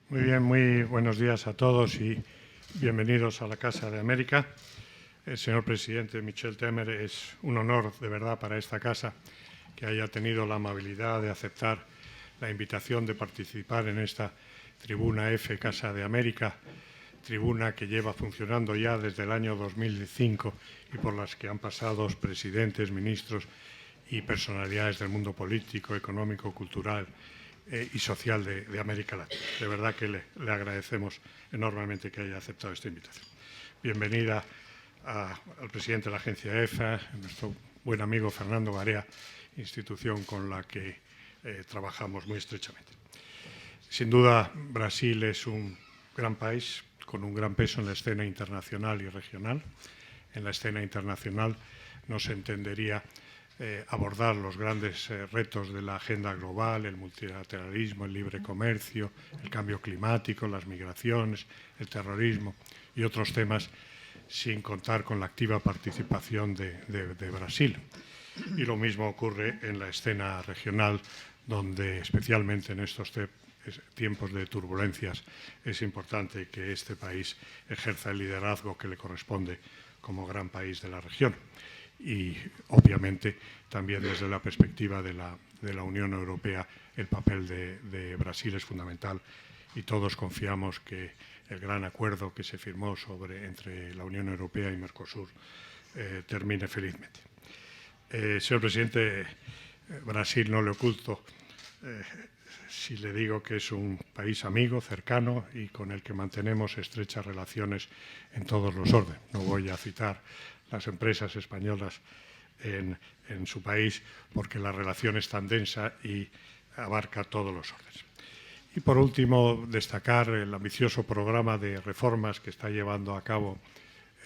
Muy bien, muy buenos días a todos y bienvenidos a la Casa de América. Señor presidente Michel Temer, es un honor de verdad para esta casa que haya tenido la amabilidad de aceptar la invitación de participar en esta tribuna F Casa de América, tribuna que lleva funcionando ya desde el año 2005 y por las que han pasado presidentes, ministros y personalidades del mundo político, económico, cultural y social de América Latina. De verdad que le agradecemos enormemente que haya aceptado esta invitación. Bienvenida al presidente de la agencia EFA, nuestro buen amigo Fernando Garea, institución con la que trabajamos muy estrechamente. Sin duda, Brasil es un gran país con un gran peso en la escena internacional y regional. En la escena internacional no se entendería abordar los grandes retos de la agenda global, el multilateralismo, el libre comercio, el cambio climático, las migraciones, el terrorismo y otros temas, sin contar con la activa participación de Brasil. Y lo mismo ocurre en la escena regional, donde especialmente en estos tiempos de turbulencias es importante que este país ejerza el liderazgo que le corresponde como gran país de la región. Y obviamente también desde la perspectiva de la Unión Europea el papel de Brasil es fundamental y todos confiamos que el gran acuerdo que se firmó entre la Unión Europea y Mercosur termine felizmente. Señor presidente, Brasil no le oculto si le digo que es un país amigo, cercano y con el que mantenemos estrechas relaciones en todos los órdenes. No voy a citar las empresas españolas en su país porque la relación es tan densa y abarca todos los órdenes. Y por último, destacar el ambicioso programa de reformas que está llevando a cabo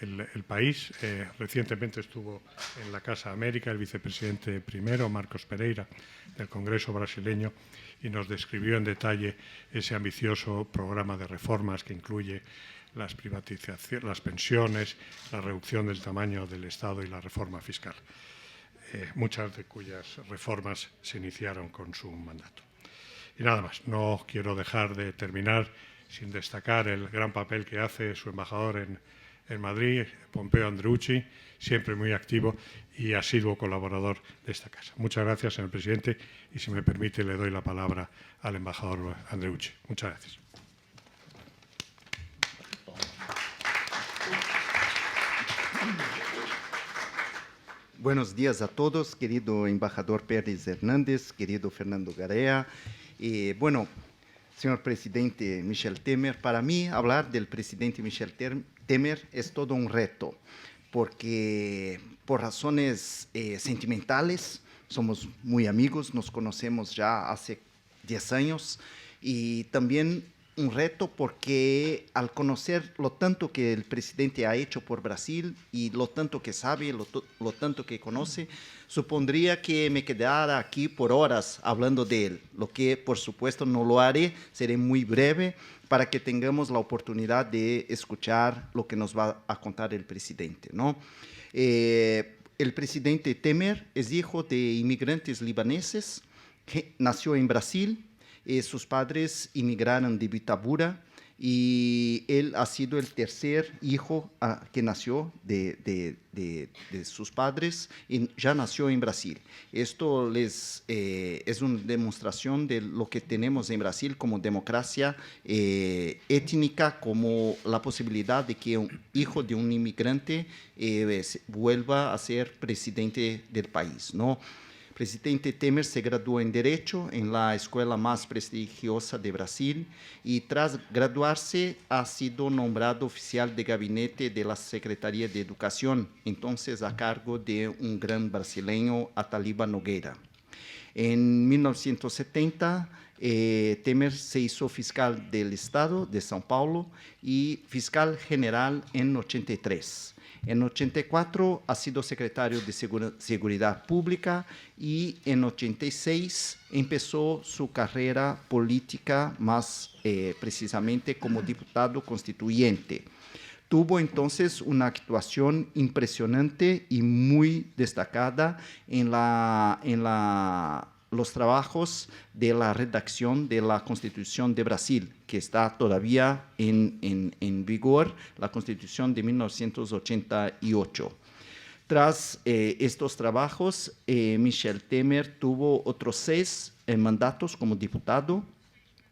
el país. Recientemente estuvo en la Casa América el vicepresidente primero, Marcos Pereira, del Congreso brasileño, y nos describió en detalle ese ambicioso programa de reformas que incluye las privatizaciones, las pensiones, la reducción del tamaño del Estado y la reforma fiscal, muchas de cuyas reformas se iniciaron con su mandato. Y nada más, no quiero dejar de terminar sin destacar el gran papel que hace su embajador en Madrid, Pompeo Andreucci, siempre muy activo y asiduo colaborador de esta casa. Muchas gracias, señor presidente, y si me permite le doy la palabra al embajador Andreucci. Muchas gracias. Buenos días a todos, querido embajador Pérez Hernández, querido Fernando Garea. Bueno, señor presidente Michel Temer, para mí hablar del presidente Michel Temer es todo un reto, porque por razones sentimentales somos muy amigos, nos conocemos ya hace 10 años, y también un reto porque al conocer lo tanto que el presidente ha hecho por Brasil y lo tanto que sabe, lo tanto que conoce, supondría que me quedara aquí por horas hablando de él, lo que por supuesto no lo haré, seré muy breve para que tengamos la oportunidad de escuchar lo que nos va a contar el presidente, ¿no? El presidente Temer es hijo de inmigrantes libaneses, que nació en Brasil. Sus padres emigraron de Vitabura y él ha sido el tercer hijo que nació de sus padres y ya nació en Brasil. Esto es una demostración de lo que tenemos en Brasil como democracia étnica, como la posibilidad de que un hijo de un inmigrante vuelva a ser presidente del país, ¿no? El presidente Temer se graduó en Derecho en la escuela más prestigiosa de Brasil y tras graduarse ha sido nombrado oficial de gabinete de la Secretaría de Educación, entonces a cargo de un gran brasileño, Ataliba Nogueira. En 1970, Temer se hizo fiscal del Estado de São Paulo y fiscal general en 83. En 84 ha sido secretario de Seguridad Pública y en 86 empezó su carrera política, más precisamente como diputado constituyente. Tuvo entonces una actuación impresionante y muy destacada en la los trabajos de la redacción de la Constitución de Brasil, que está todavía en vigor, la Constitución de 1988. Tras estos trabajos, Michel Temer tuvo otros 6 mandatos como diputado,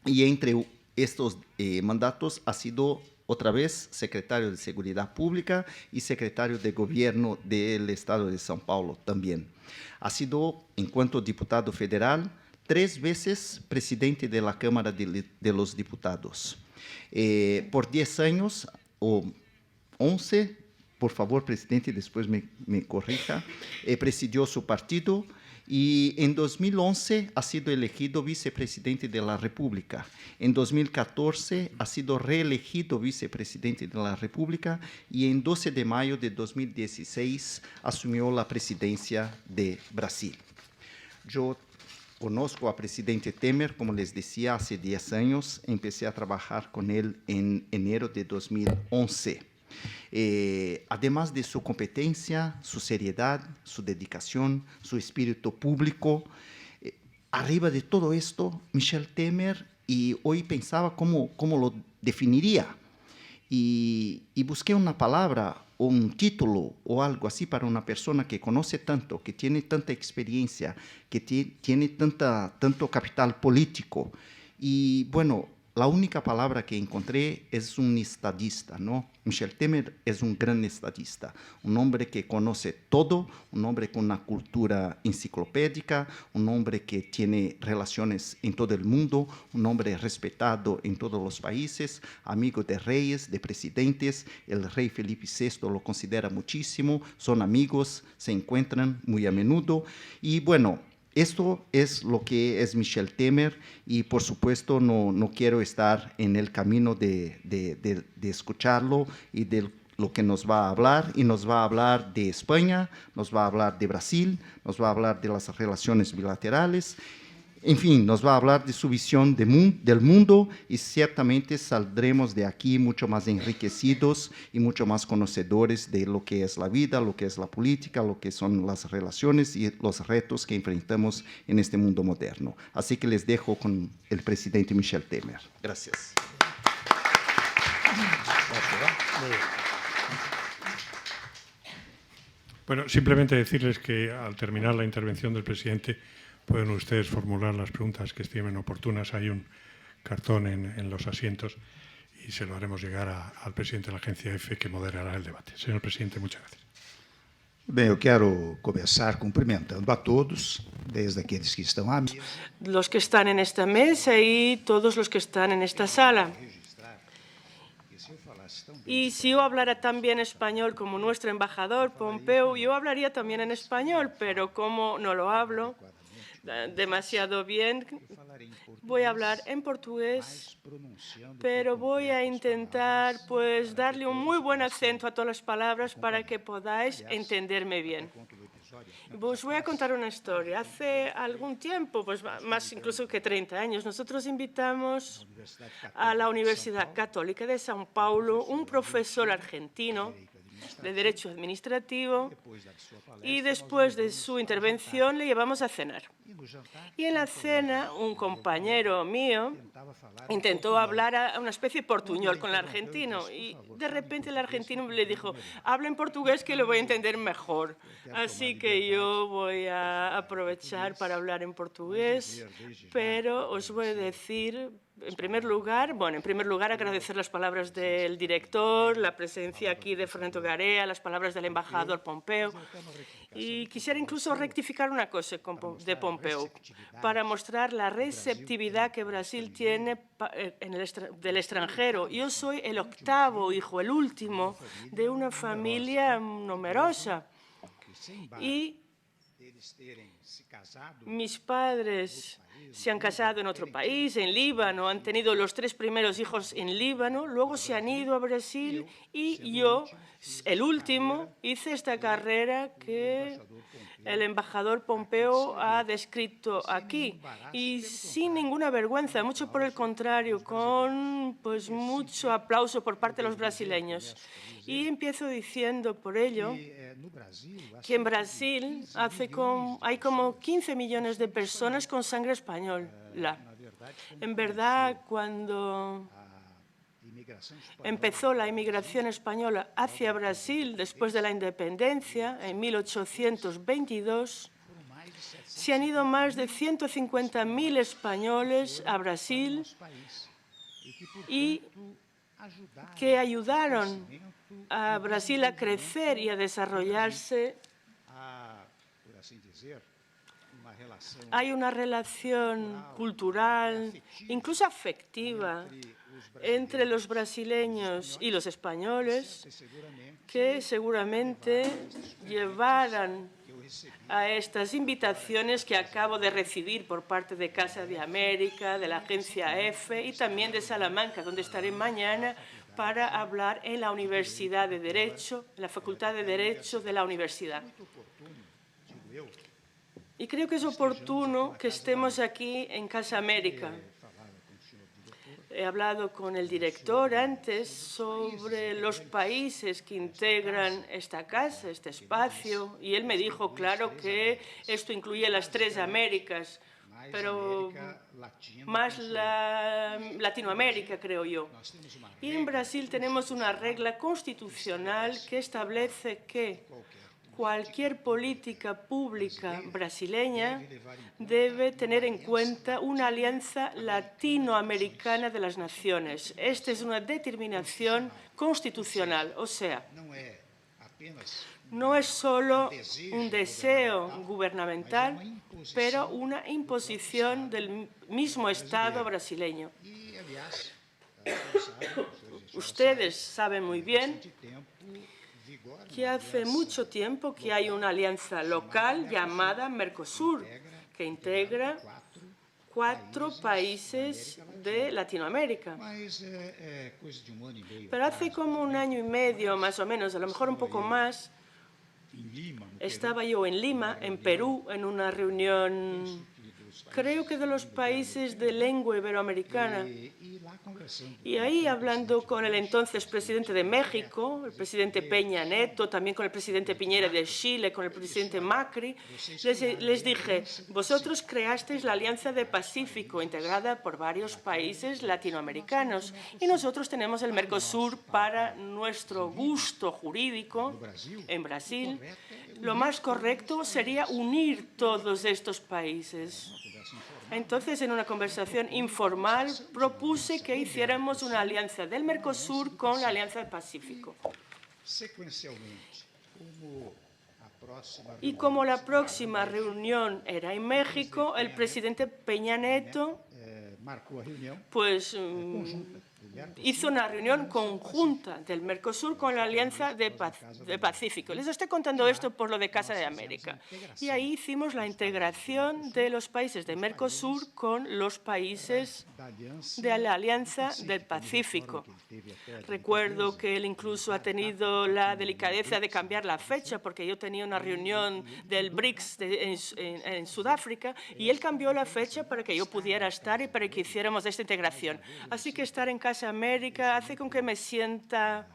y entre estos mandatos ha sido otra vez secretario de Seguridad Pública y secretario de Gobierno del Estado de São Paulo también. Ha sido, en cuanto diputado federal, 3 veces presidente de la Cámara de los Diputados. Por 10 años, o 11, por favor, presidente, después me corrija, presidió su partido, y en 2011 ha sido elegido vicepresidente de la República. En 2014 ha sido reelegido vicepresidente de la República, y en 12 de mayo de 2016 asumió la presidencia de Brasil. Yo conozco al presidente Temer, como les decía, hace 10 años. Empecé a trabajar con él en enero de 2011. Además de su competencia, su seriedad, su dedicación, su espíritu público, arriba de todo esto, Michel Temer, y hoy pensaba cómo lo definiría, y busqué una palabra o un título o algo así para una persona que conoce tanto, que tiene tanta experiencia, que tiene tanto capital político. Y bueno, la única palabra que encontré es un estadista, ¿no? Michel Temer es un gran estadista, un hombre que conoce todo, un hombre con una cultura enciclopédica, un hombre que tiene relaciones en todo el mundo, un hombre respetado en todos los países, amigo de reyes, de presidentes. El rey Felipe VI lo considera muchísimo, son amigos, se encuentran muy a menudo. Y bueno, esto es lo que es Michel Temer, y por supuesto no quiero estar en el camino de escucharlo y de lo que nos va a hablar, y nos va a hablar de España, nos va a hablar de Brasil, nos va a hablar de las relaciones bilaterales. En fin, nos va a hablar de su visión del mundo, y ciertamente saldremos de aquí mucho más enriquecidos y mucho más conocedores de lo que es la vida, lo que es la política, lo que son las relaciones y los retos que enfrentamos en este mundo moderno. Así que les dejo con el presidente Michel Temer. Gracias. Bueno, simplemente decirles que al terminar la intervención del presidente pueden ustedes formular las preguntas que estimen oportunas. Hay un cartón en los asientos y se lo haremos llegar al presidente de la agencia EFE, que moderará el debate. Señor presidente, muchas gracias. Bem, eu quero começar cumprimentando a todos, desde aqueles que estão à mesa. Los que están en esta mesa y todos los que están en esta sala. Y si yo hablara tan bien español como nuestro embajador Pompeo, yo hablaría también en español, pero como no lo hablo demasiado bien, voy a hablar en portugués, pero voy a intentar pues darle un muy buen acento a todas las palabras para que podáis entenderme bien. Pues voy a contar una historia. Hace algún tiempo, pues más incluso que 30 años, nosotros invitamos a la Universidad Católica de São Paulo un profesor argentino de Derecho Administrativo, y después de su intervención le llevamos a cenar. Y en la cena un compañero mío intentó hablar a una especie de portuñol con el argentino, y de repente el argentino le dijo: habla en portugués que lo voy a entender mejor. Así que yo voy a aprovechar para hablar en portugués, pero os voy a decir, en primer lugar, agradecer las palabras del director, la presencia aquí de Fernando Garea, las palabras del embajador Pompeo. Y quisiera incluso rectificar una cosa de Pompeo, para mostrar la receptividad que Brasil tiene del extranjero. Yo soy el 8º hijo, el último, de una familia numerosa. Y mis padres se han casado en otro país, en Líbano, han tenido los 3 primeros hijos en Líbano, luego se han ido a Brasil y yo, el último, hice esta carrera que el embajador Pompeo ha descrito aquí y sin ninguna vergüenza, mucho por el contrario, con pues mucho aplauso por parte de los brasileños. Y empiezo diciendo por ello que en Brasil hay como 15 millones de personas con sangre española. En verdad, cuando empezó la inmigración española hacia Brasil después de la independencia, en 1822, se han ido más de 150.000 españoles a Brasil y que ayudaron a Brasil a crecer y a desarrollarse. Hay una relación cultural, incluso afectiva, entre los brasileños y los españoles que seguramente llevarán a estas invitaciones que acabo de recibir por parte de Casa de América, de la agencia EFE y también de Salamanca, donde estaré mañana para hablar en la Universidad de Derecho, en la Facultad de Derecho de la Universidad. Y creo que es oportuno que estemos aquí en Casa América. He hablado con el director antes sobre los países que integran esta casa, este espacio, y él me dijo, claro, que esto incluye las 3 Américas, pero más Latinoamérica, creo yo. Y en Brasil tenemos una regla constitucional que establece que cualquier política pública brasileña debe tener en cuenta una alianza latinoamericana de las naciones. Esta es una determinación constitucional, o sea, no es solo un deseo gubernamental, pero una imposición del mismo Estado brasileño. Ustedes saben muy bien que hace mucho tiempo que hay una alianza local llamada Mercosur, que integra 4 países de Latinoamérica. Pero hace como 1 año y medio, más o menos, a lo mejor un poco más, estaba yo en Lima, en Perú, en una reunión, creo que de los países de lengua iberoamericana. Y ahí, hablando con el entonces presidente de México, el presidente Peña Nieto, también con el presidente Piñera de Chile, con el presidente Macri, les dije, vosotros creasteis la Alianza del Pacífico, integrada por varios países latinoamericanos, y nosotros tenemos el Mercosur para nuestro gusto jurídico en Brasil. Lo más correcto sería unir todos estos países. Entonces, en una conversación informal, propuse que hiciéramos una alianza del Mercosur con la Alianza del Pacífico. Y como la próxima reunión era en México, el presidente Peña Nieto pues hizo una reunión conjunta del Mercosur con la Alianza del Pacífico. Les estoy contando esto por lo de Casa de América. Y ahí hicimos la integración de los países de Mercosur con los países de la Alianza del Pacífico. Recuerdo que él incluso ha tenido la delicadeza de cambiar la fecha, porque yo tenía una reunión del BRICS en Sudáfrica, y él cambió la fecha para que yo pudiera estar y para que hiciéramos esta integración. Así que estar en Casa América hace con que me sienta...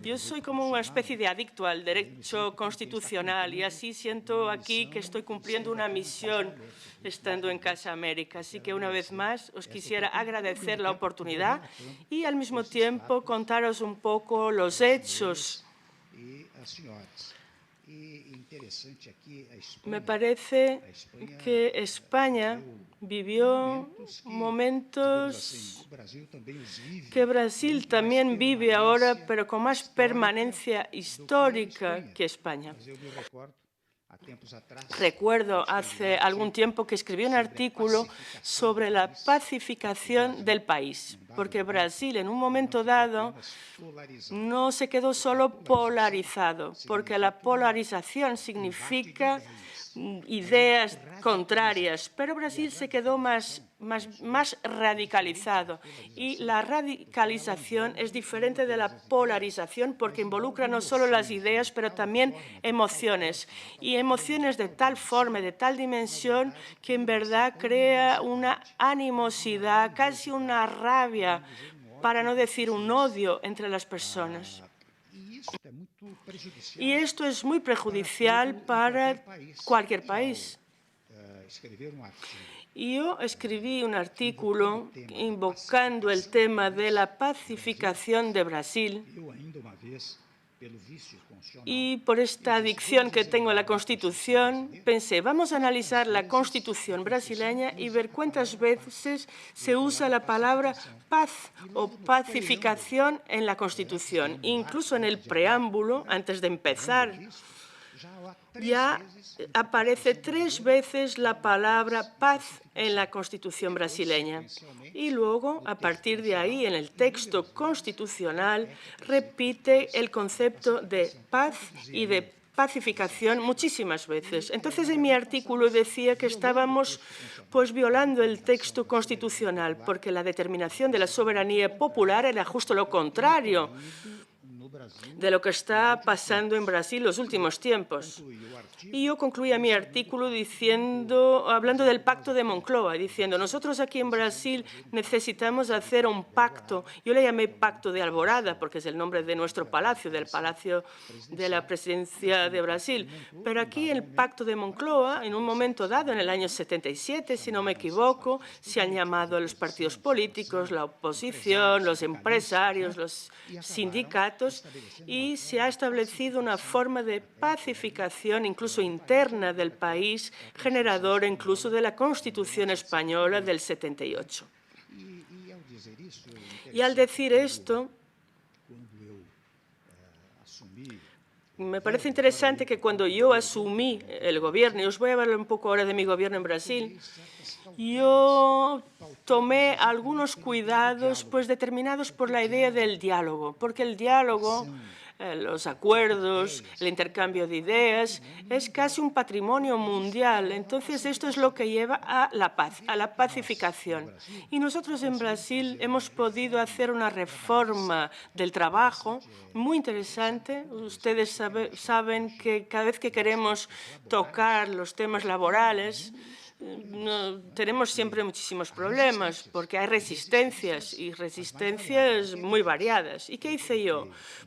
Yo soy como una especie de adicto al derecho constitucional y así siento aquí que estoy cumpliendo una misión estando en Casa América. Así que una vez más os quisiera agradecer la oportunidad y al mismo tiempo contaros un poco los hechos. Me parece que España vivió momentos que Brasil también vive ahora, pero con más permanencia histórica que España. Recuerdo hace algún tiempo que escribí un artículo sobre la pacificación del país, porque Brasil en un momento dado no se quedó solo polarizado, porque la polarización significa ideas contrarias, pero Brasil se quedó más radicalizado. Y la radicalización es diferente de la polarización porque involucra no solo las ideas, pero también emociones. Y emociones de tal forma, de tal dimensión, que en verdad crea una animosidad, casi una rabia, para no decir un odio entre las personas. Y esto es muy perjudicial para cualquier país. Yo escribí un artículo invocando el tema de la pacificación de Brasil y por esta adicción que tengo a la Constitución, pensé, vamos a analizar la Constitución brasileña y ver cuántas veces se usa la palabra paz o pacificación en la Constitución. Incluso en el preámbulo, antes de empezar, ya aparece 3 veces la palabra paz en la Constitución brasileña. Y luego, a partir de ahí, en el texto constitucional, repite el concepto de paz y de pacificación muchísimas veces. Entonces, en mi artículo decía que estábamos violando el texto constitucional, porque la determinación de la soberanía popular era justo lo contrario de lo que está pasando en Brasil los últimos tiempos. Y yo concluía mi artículo hablando del Pacto de Moncloa, diciendo, nosotros aquí en Brasil necesitamos hacer un pacto. Yo le llamé Pacto de Alvorada, porque es el nombre de nuestro palacio, del Palacio de la Presidencia de Brasil. Pero aquí el Pacto de Moncloa, en un momento dado, en el año 77, si no me equivoco, se han llamado los partidos políticos, la oposición, los empresarios, los sindicatos, y se ha establecido una forma de pacificación incluso interna del país, generadora incluso de la Constitución española del 78. Y al decir esto, me parece interesante que cuando yo asumí el gobierno, y os voy a hablar un poco ahora de mi gobierno en Brasil, yo tomé algunos cuidados determinados por la idea del diálogo, porque el diálogo, los acuerdos, el intercambio de ideas, es casi un patrimonio mundial. Entonces, esto es lo que lleva a la paz, a la pacificación. Y nosotros en Brasil hemos podido hacer una reforma del trabajo muy interesante. Ustedes saben que cada vez que queremos tocar los temas laborales, tenemos siempre muchísimos problemas porque hay resistencias y resistencias muy variadas. ¿Y qué hice yo?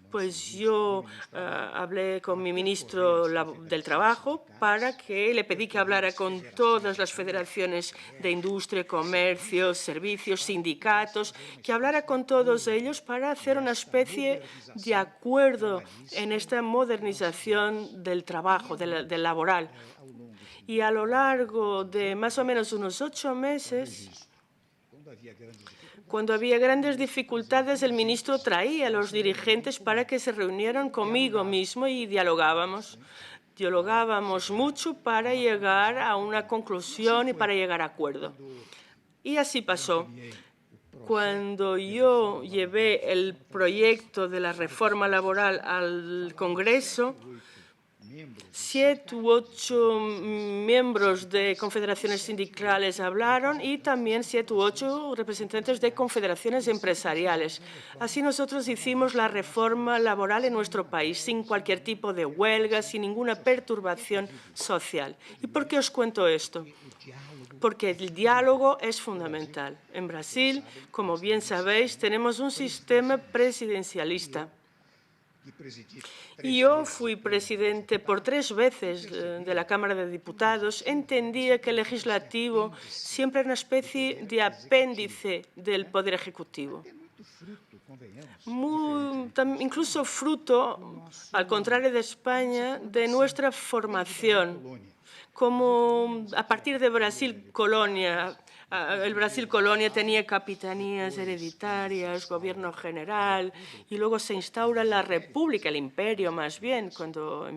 Pues yo hablé con mi ministro del Trabajo para que le pedí que hablara con todas las federaciones de industria, comercio, servicios, sindicatos, que hablara con todos ellos para hacer una especie de acuerdo en esta modernización del trabajo, del laboral. Y a lo largo de más o menos unos 8 meses, cuando había grandes dificultades, el ministro traía a los dirigentes para que se reunieran conmigo mismo y dialogábamos. Dialogábamos mucho para llegar a una conclusión y para llegar a acuerdo. Y así pasó. Cuando yo llevé el proyecto de la reforma laboral al Congreso, 7 u 8 miembros de confederaciones sindicales hablaron y también 7 u 8 representantes de confederaciones empresariales. Así nosotros hicimos la reforma laboral en nuestro país, sin cualquier tipo de huelga, sin ninguna perturbación social. ¿Y por qué os cuento esto? Porque el diálogo es fundamental. En Brasil, como bien sabéis, tenemos un sistema presidencialista. Y yo fui presidente por 3 veces de la Cámara de Diputados. Entendía que el legislativo siempre era una especie de apéndice del Poder Ejecutivo. Incluso fruto, al contrario de España, de nuestra formación. Como a partir de Brasil Colonia, el Brasil Colonia tenía capitanías hereditarias, gobierno general, y luego se instaura la república, el imperio más bien, cuando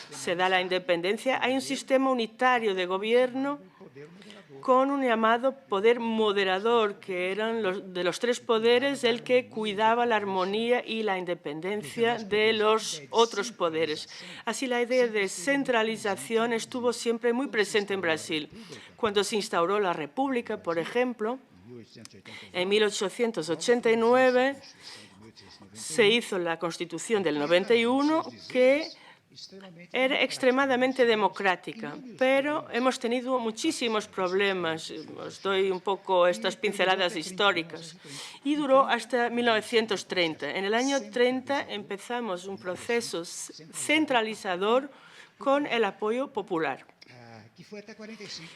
se da la independencia. Hay un sistema unitario de gobierno con un llamado poder moderador, que eran de los tres poderes el que cuidaba la armonía y la independencia de los otros poderes. Así, la idea de centralización estuvo siempre muy presente en Brasil. Cuando se instauró la República, por ejemplo, en 1889 se hizo la Constitución del 91, que era extremadamente democrática, pero hemos tenido muchísimos problemas. Os doy un poco estas pinceladas históricas. Y duró hasta 1930. En el año 30 empezamos un proceso centralizador con el apoyo popular,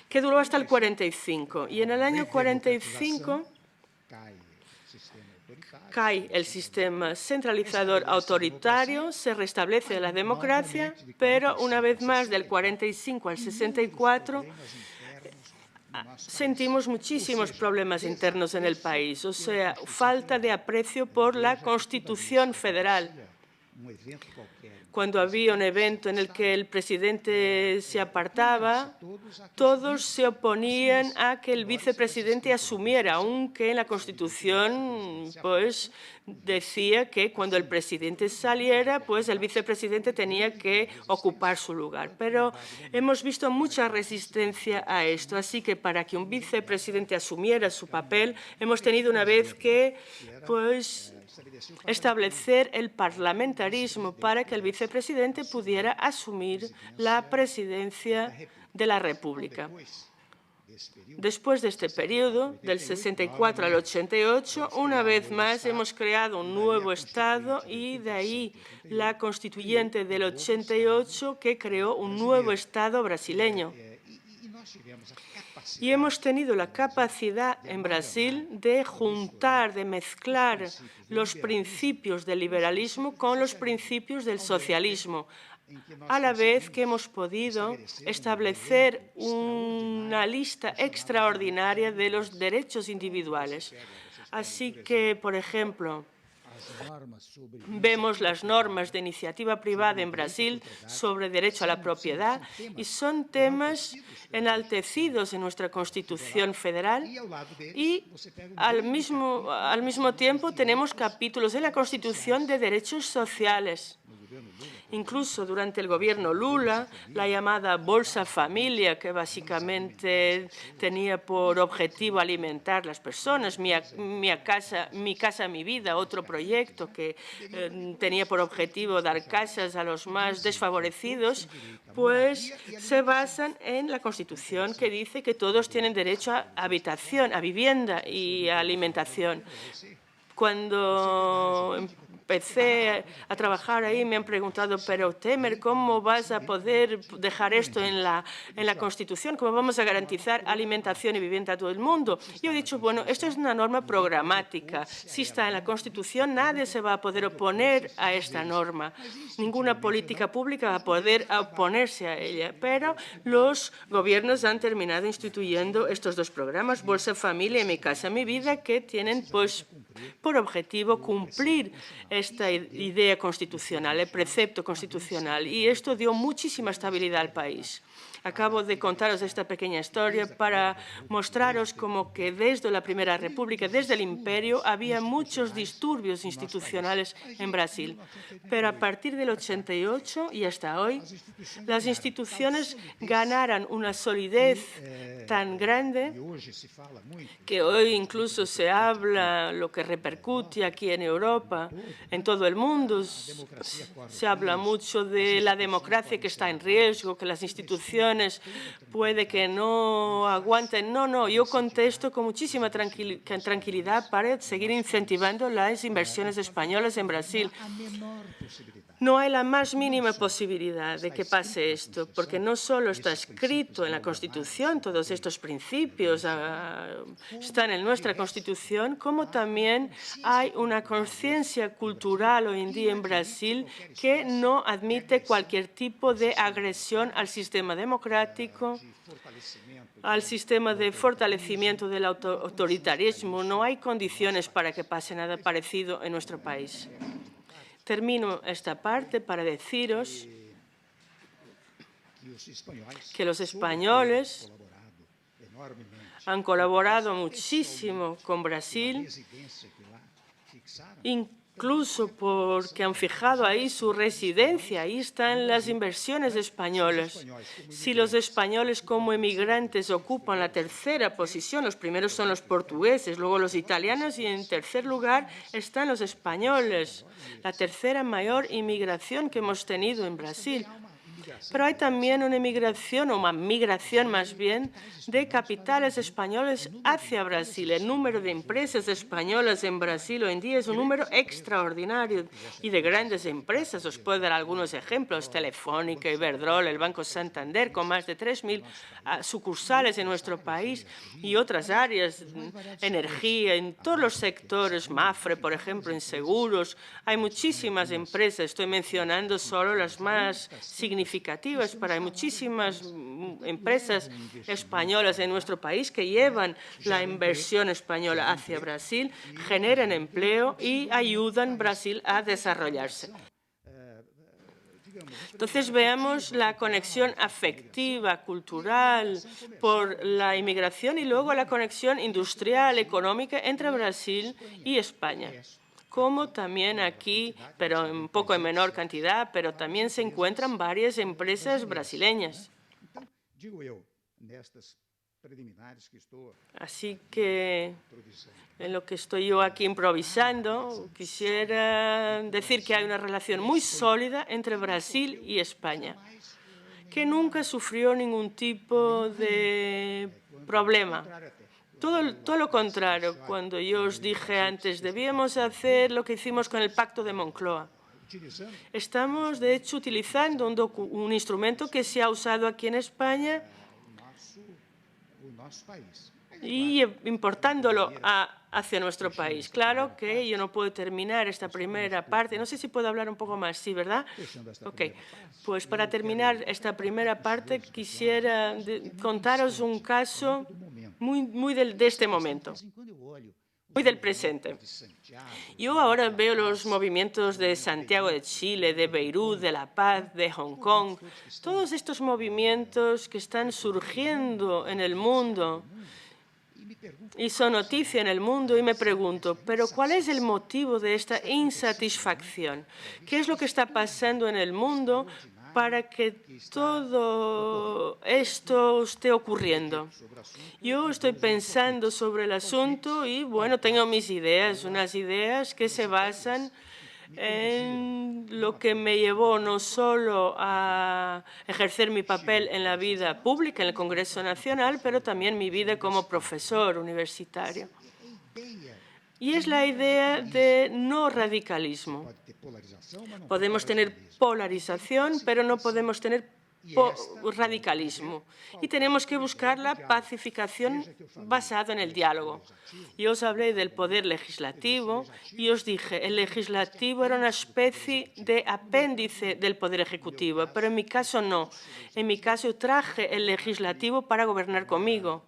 que duró hasta el 45. Y en el año 45 cae el sistema centralizador autoritario, se restablece la democracia, pero una vez más, del 45 al 64, sentimos muchísimos problemas internos en el país, o sea, falta de aprecio por la Constitución federal. Cuando había un evento en el que el presidente se apartaba, todos se oponían a que el vicepresidente asumiera, aunque en la Constitución pues, decía que cuando el presidente saliera, pues el vicepresidente tenía que ocupar su lugar. Pero hemos visto mucha resistencia a esto, así que para que un vicepresidente asumiera su papel, hemos tenido una vez que pues, establecer el parlamentarismo para que el vicepresidente pudiera asumir la presidencia de la República. Después de este periodo, del 64 al 88, una vez más hemos creado un nuevo Estado y de ahí la constituyente del 88 que creó un nuevo Estado brasileño. Y hemos tenido la capacidad en Brasil de juntar, de mezclar los principios del liberalismo con los principios del socialismo, a la vez que hemos podido establecer una lista extraordinaria de los derechos individuales. Así que, por ejemplo, vemos las normas de iniciativa privada en Brasil sobre derecho a la propiedad y son temas enaltecidos en nuestra Constitución federal y al mismo tiempo tenemos capítulos en la Constitución de derechos sociales. Incluso durante el gobierno Lula, la llamada Bolsa Familia, que básicamente tenía por objetivo alimentar a las personas, Mi casa, mi vida, otro proyecto que tenía por objetivo dar casas a los más desfavorecidos, pues se basan en la Constitución que dice que todos tienen derecho a habitación, a vivienda y a alimentación. Cuando empecé a trabajar ahí, me han preguntado, pero Temer, ¿cómo vas a poder dejar esto en la Constitución? ¿Cómo vamos a garantizar alimentación y vivienda a todo el mundo? Yo he dicho, bueno, esto es una norma programática. Si está en la Constitución, nadie se va a poder oponer a esta norma. Ninguna política pública va a poder oponerse a ella. Pero los gobiernos han terminado instituyendo estos dos programas, Bolsa Familia y Mi Casa, Mi Vida, que tienen pues por objetivo cumplir esta idea constitucional, el precepto constitucional, y esto dio muchísima estabilidad al país. Acabo de contaros esta pequeña historia para mostraros como que desde la Primera República, desde el Imperio, había muchos disturbios institucionales en Brasil. Pero a partir del 88 y hasta hoy, las instituciones ganaron una solidez tan grande que hoy incluso se habla lo que repercute aquí en Europa, en todo el mundo. Se habla mucho de la democracia que está en riesgo, que las instituciones puede que no aguanten. No, yo contesto con muchísima tranquilidad para seguir incentivando las inversiones españolas en Brasil. No hay la más mínima posibilidad de que pase esto, porque no solo está escrito en la Constitución, todos estos principios están en nuestra Constitución, como también hay una conciencia cultural hoy en día en Brasil que no admite cualquier tipo de agresión al sistema democrático, al sistema de fortalecimiento del autoritarismo. No hay condiciones para que pase nada parecido en nuestro país. Termino esta parte para deciros que los españoles Han colaborado muchísimo con Brasil, incluso porque han fijado ahí su residencia. Ahí están las inversiones españolas. Si los españoles como emigrantes ocupan la tercera posición, los primeros son los portugueses, luego los italianos y en tercer lugar están los españoles, la tercera mayor inmigración que hemos tenido en Brasil. Pero hay también una emigración, o una migración más bien, de capitales españoles hacia Brasil. El número de empresas españolas en Brasil hoy en día es un número extraordinario y de grandes empresas. Os puedo dar algunos ejemplos: Telefónica, Iberdrola, el Banco Santander, con más de 3.000 sucursales en nuestro país y otras áreas, energía, en todos los sectores, Mafre, por ejemplo, en seguros. Hay muchísimas empresas, estoy mencionando solo las más significativas, pero hay muchísimas empresas españolas en nuestro país que llevan la inversión española hacia Brasil, generan empleo y ayudan a Brasil a desarrollarse. Entonces veamos la conexión afectiva, cultural, por la inmigración y luego la conexión industrial, económica entre Brasil y España. Como también aquí, pero un poco en menor cantidad, pero también se encuentran varias empresas brasileñas. Así que en lo que estoy yo aquí improvisando, quisiera decir que hay una relación muy sólida entre Brasil y España, que nunca sufrió ningún tipo de problema. Todo lo contrario, cuando yo os dije antes, debíamos hacer lo que hicimos con el Pacto de Moncloa. Estamos, de hecho, utilizando un instrumento que se ha usado aquí en España y importándolo hacia nuestro país. Claro que yo no puedo terminar esta primera parte. No sé si puedo hablar un poco más, ¿sí, verdad? Ok. Pues para terminar esta primera parte quisiera contaros un caso muy de este momento, muy del presente. Yo ahora veo los movimientos de Santiago de Chile, de Beirut, de La Paz, de Hong Kong, todos estos movimientos que están surgiendo en el mundo y son noticia en el mundo, y me pregunto, ¿pero cuál es el motivo de esta insatisfacción? ¿Qué es lo que está pasando en el mundo para que todo esto esté ocurriendo? Yo estoy pensando sobre el asunto y, bueno, tengo mis ideas, unas ideas que se basan en lo que me llevó no solo a ejercer mi papel en la vida pública, en el Congreso Nacional, pero también mi vida como profesor universitario. Y es la idea de no radicalismo. Podemos tener polarización, pero no podemos tener radicalismo. Y tenemos que buscar la pacificación basada en el diálogo. Yo os hablé del poder legislativo y os dije, el legislativo era una especie de apéndice del poder ejecutivo, pero en mi caso no. En mi caso traje el legislativo para gobernar conmigo.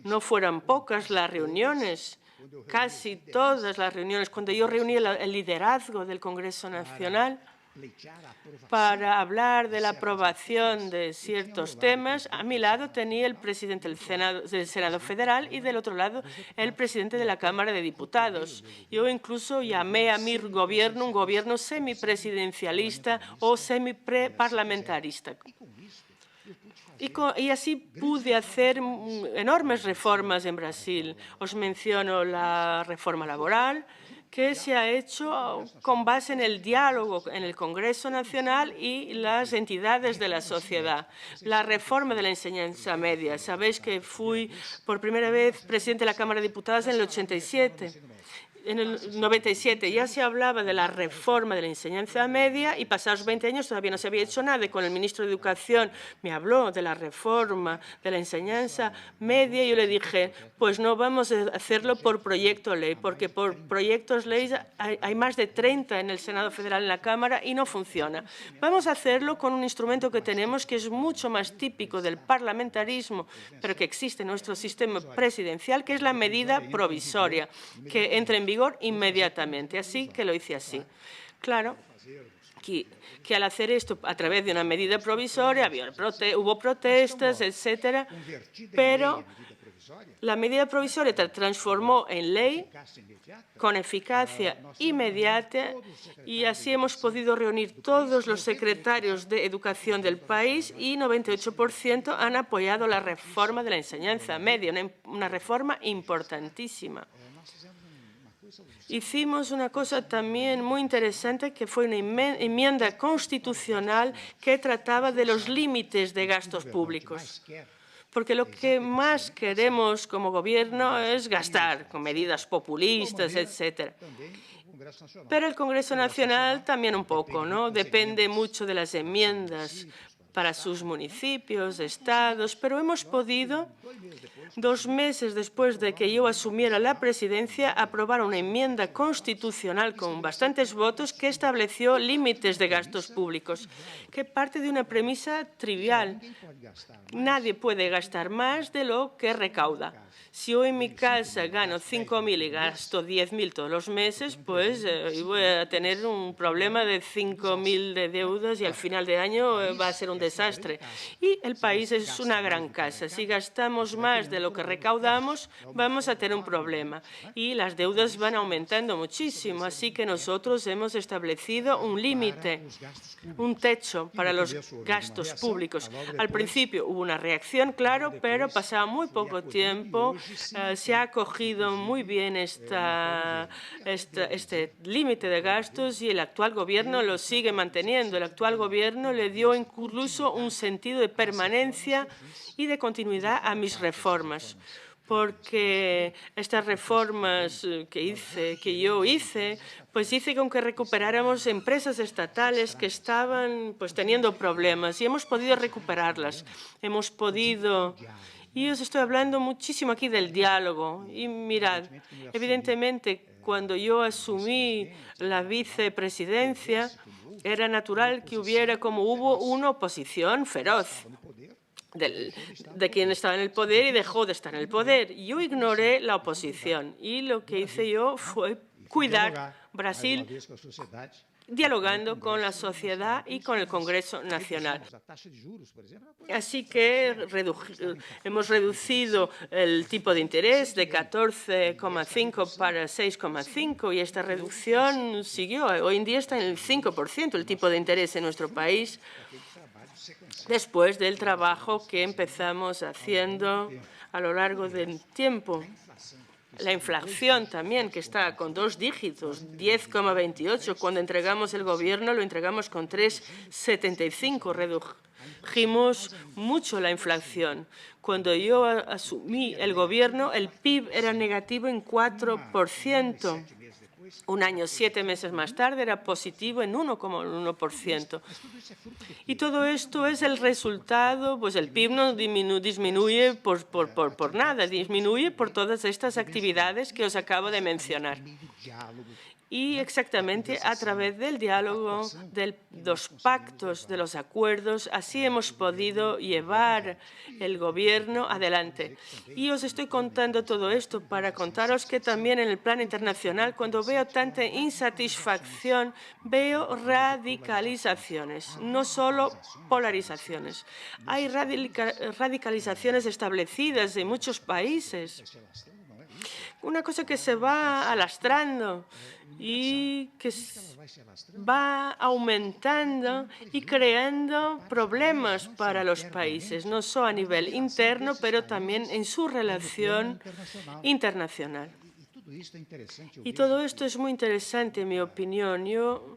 No fueron pocas las reuniones, casi todas las reuniones, cuando yo reuní el liderazgo del Congreso Nacional para hablar de la aprobación de ciertos temas. A mi lado tenía el presidente del Senado Federal y del otro lado el presidente de la Cámara de Diputados. Yo incluso llamé a mi gobierno un gobierno semipresidencialista o semiparlamentarista. Y así pude hacer enormes reformas en Brasil. Os menciono la reforma laboral, que se ha hecho con base en el diálogo en el Congreso Nacional y las entidades de la sociedad. La reforma de la enseñanza media. Sabéis que fui por primera vez presidente de la Cámara de Diputados en el 87. En el 97 ya se hablaba de la reforma de la enseñanza media y pasados 20 años todavía no se había hecho nada. Y con el ministro de Educación me habló de la reforma de la enseñanza media y yo le dije, pues no vamos a hacerlo por proyecto de ley, porque por proyectos de ley hay más de 30 en el Senado Federal, en la Cámara, y no funciona. Vamos a hacerlo con un instrumento que tenemos que es mucho más típico del parlamentarismo, pero que existe en nuestro sistema presidencial, que es la medida provisoria, que entra en vigor inmediatamente. Así que lo hice así. Claro que al hacer esto a través de una medida provisoria hubo protestas, etcétera, pero la medida provisoria se transformó en ley con eficacia inmediata y así hemos podido reunir todos los secretarios de educación del país y 98% han apoyado la reforma de la enseñanza media, una reforma importantísima. Hicimos una cosa también muy interesante que fue una enmienda constitucional que trataba de los límites de gastos públicos. Porque lo que más queremos como gobierno es gastar con medidas populistas, etcétera. Pero el Congreso Nacional también un poco, ¿no? Depende mucho de las enmiendas para sus municipios, estados, pero hemos podido, 2 meses después de que yo asumiera la presidencia, aprobar una enmienda constitucional con bastantes votos que estableció límites de gastos públicos, que parte de una premisa trivial. Nadie puede gastar más de lo que recauda. Si yo en mi casa gano 5.000 y gasto 10.000 todos los meses, pues voy a tener un problema de 5.000 de deudas y al final de año va a ser un desastre. Y el país es una gran casa. Si gastamos más de lo que recaudamos, vamos a tener un problema. Y las deudas van aumentando muchísimo. Así que nosotros hemos establecido un límite, un techo para los gastos públicos. Al principio hubo una reacción, claro, pero pasaba muy poco tiempo. Se ha acogido muy bien este límite de gastos y el actual gobierno lo sigue manteniendo. El actual gobierno le dio incluso un sentido de permanencia y de continuidad a mis reformas, porque estas reformas que yo hice, pues hice con que recuperáramos empresas estatales que estaban pues teniendo problemas y hemos podido recuperarlas. Hemos podido... Y os estoy hablando muchísimo aquí del diálogo. Y mirad, evidentemente, cuando yo asumí la vicepresidencia, era natural que hubiera, como hubo, una oposición feroz de quien estaba en el poder y dejó de estar en el poder. Yo ignoré la oposición y lo que hice yo fue cuidar Brasil dialogando con la sociedad y con el Congreso Nacional. Así que hemos reducido el tipo de interés de 14,5 para 6,5 y esta reducción siguió. Hoy en día está en el 5% el tipo de interés en nuestro país, después del trabajo que empezamos haciendo a lo largo del tiempo. La inflación también, que está con 2 dígitos, 10,28. Cuando entregamos el gobierno, lo entregamos con 3,75. Redujimos mucho la inflación. Cuando yo asumí el gobierno, el PIB era negativo en 4%. Un año, 7 meses más tarde, era positivo en 1,1%. Y todo esto es el resultado, pues el PIB no disminuye por nada, disminuye por todas estas actividades que os acabo de mencionar. Y exactamente a través del diálogo, de los pactos, de los acuerdos, así hemos podido llevar el gobierno adelante. Y os estoy contando todo esto para contaros que también en el plano internacional, cuando veo tanta insatisfacción, veo radicalizaciones, no solo polarizaciones. Hay radicalizaciones establecidas en muchos países. Una cosa que se va alastrando y que va aumentando y creando problemas para los países, no solo a nivel interno, pero también en su relación internacional. Y todo esto es muy interesante, en mi opinión. Yo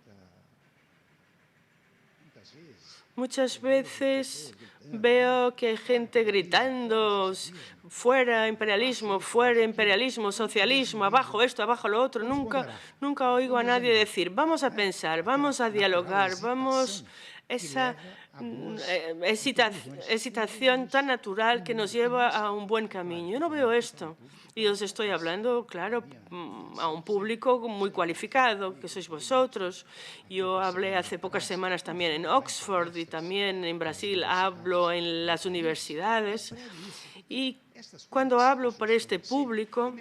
muchas veces veo que hay gente gritando fuera imperialismo, socialismo, abajo esto, abajo lo otro. Nunca oigo a nadie decir vamos a pensar, vamos a dialogar, vamos esa excitación tan natural que nos lleva a un buen camino. Yo no veo esto. Y os estoy hablando, claro, a un público muy cualificado, que sois vosotros. Yo hablé hace pocas semanas también en Oxford y también en Brasil hablo en las universidades. Y cuando hablo para este público,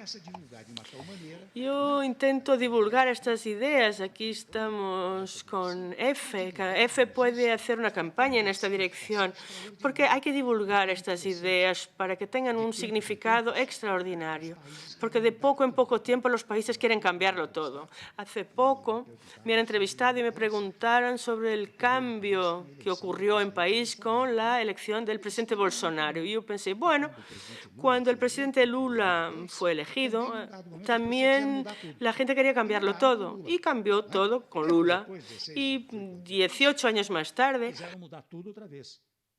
yo intento divulgar estas ideas. Aquí estamos con EFE. EFE puede hacer una campaña en esta dirección, porque hay que divulgar estas ideas para que tengan un significado extraordinario, porque de poco en poco tiempo los países quieren cambiarlo todo. Hace poco me han entrevistado y me preguntaron sobre el cambio que ocurrió en país con la elección del presidente Bolsonaro. Y yo pensé, bueno, cuando el presidente Lula fue elegido, también la gente quería cambiarlo todo, y cambió todo con Lula. Y 18 años más tarde,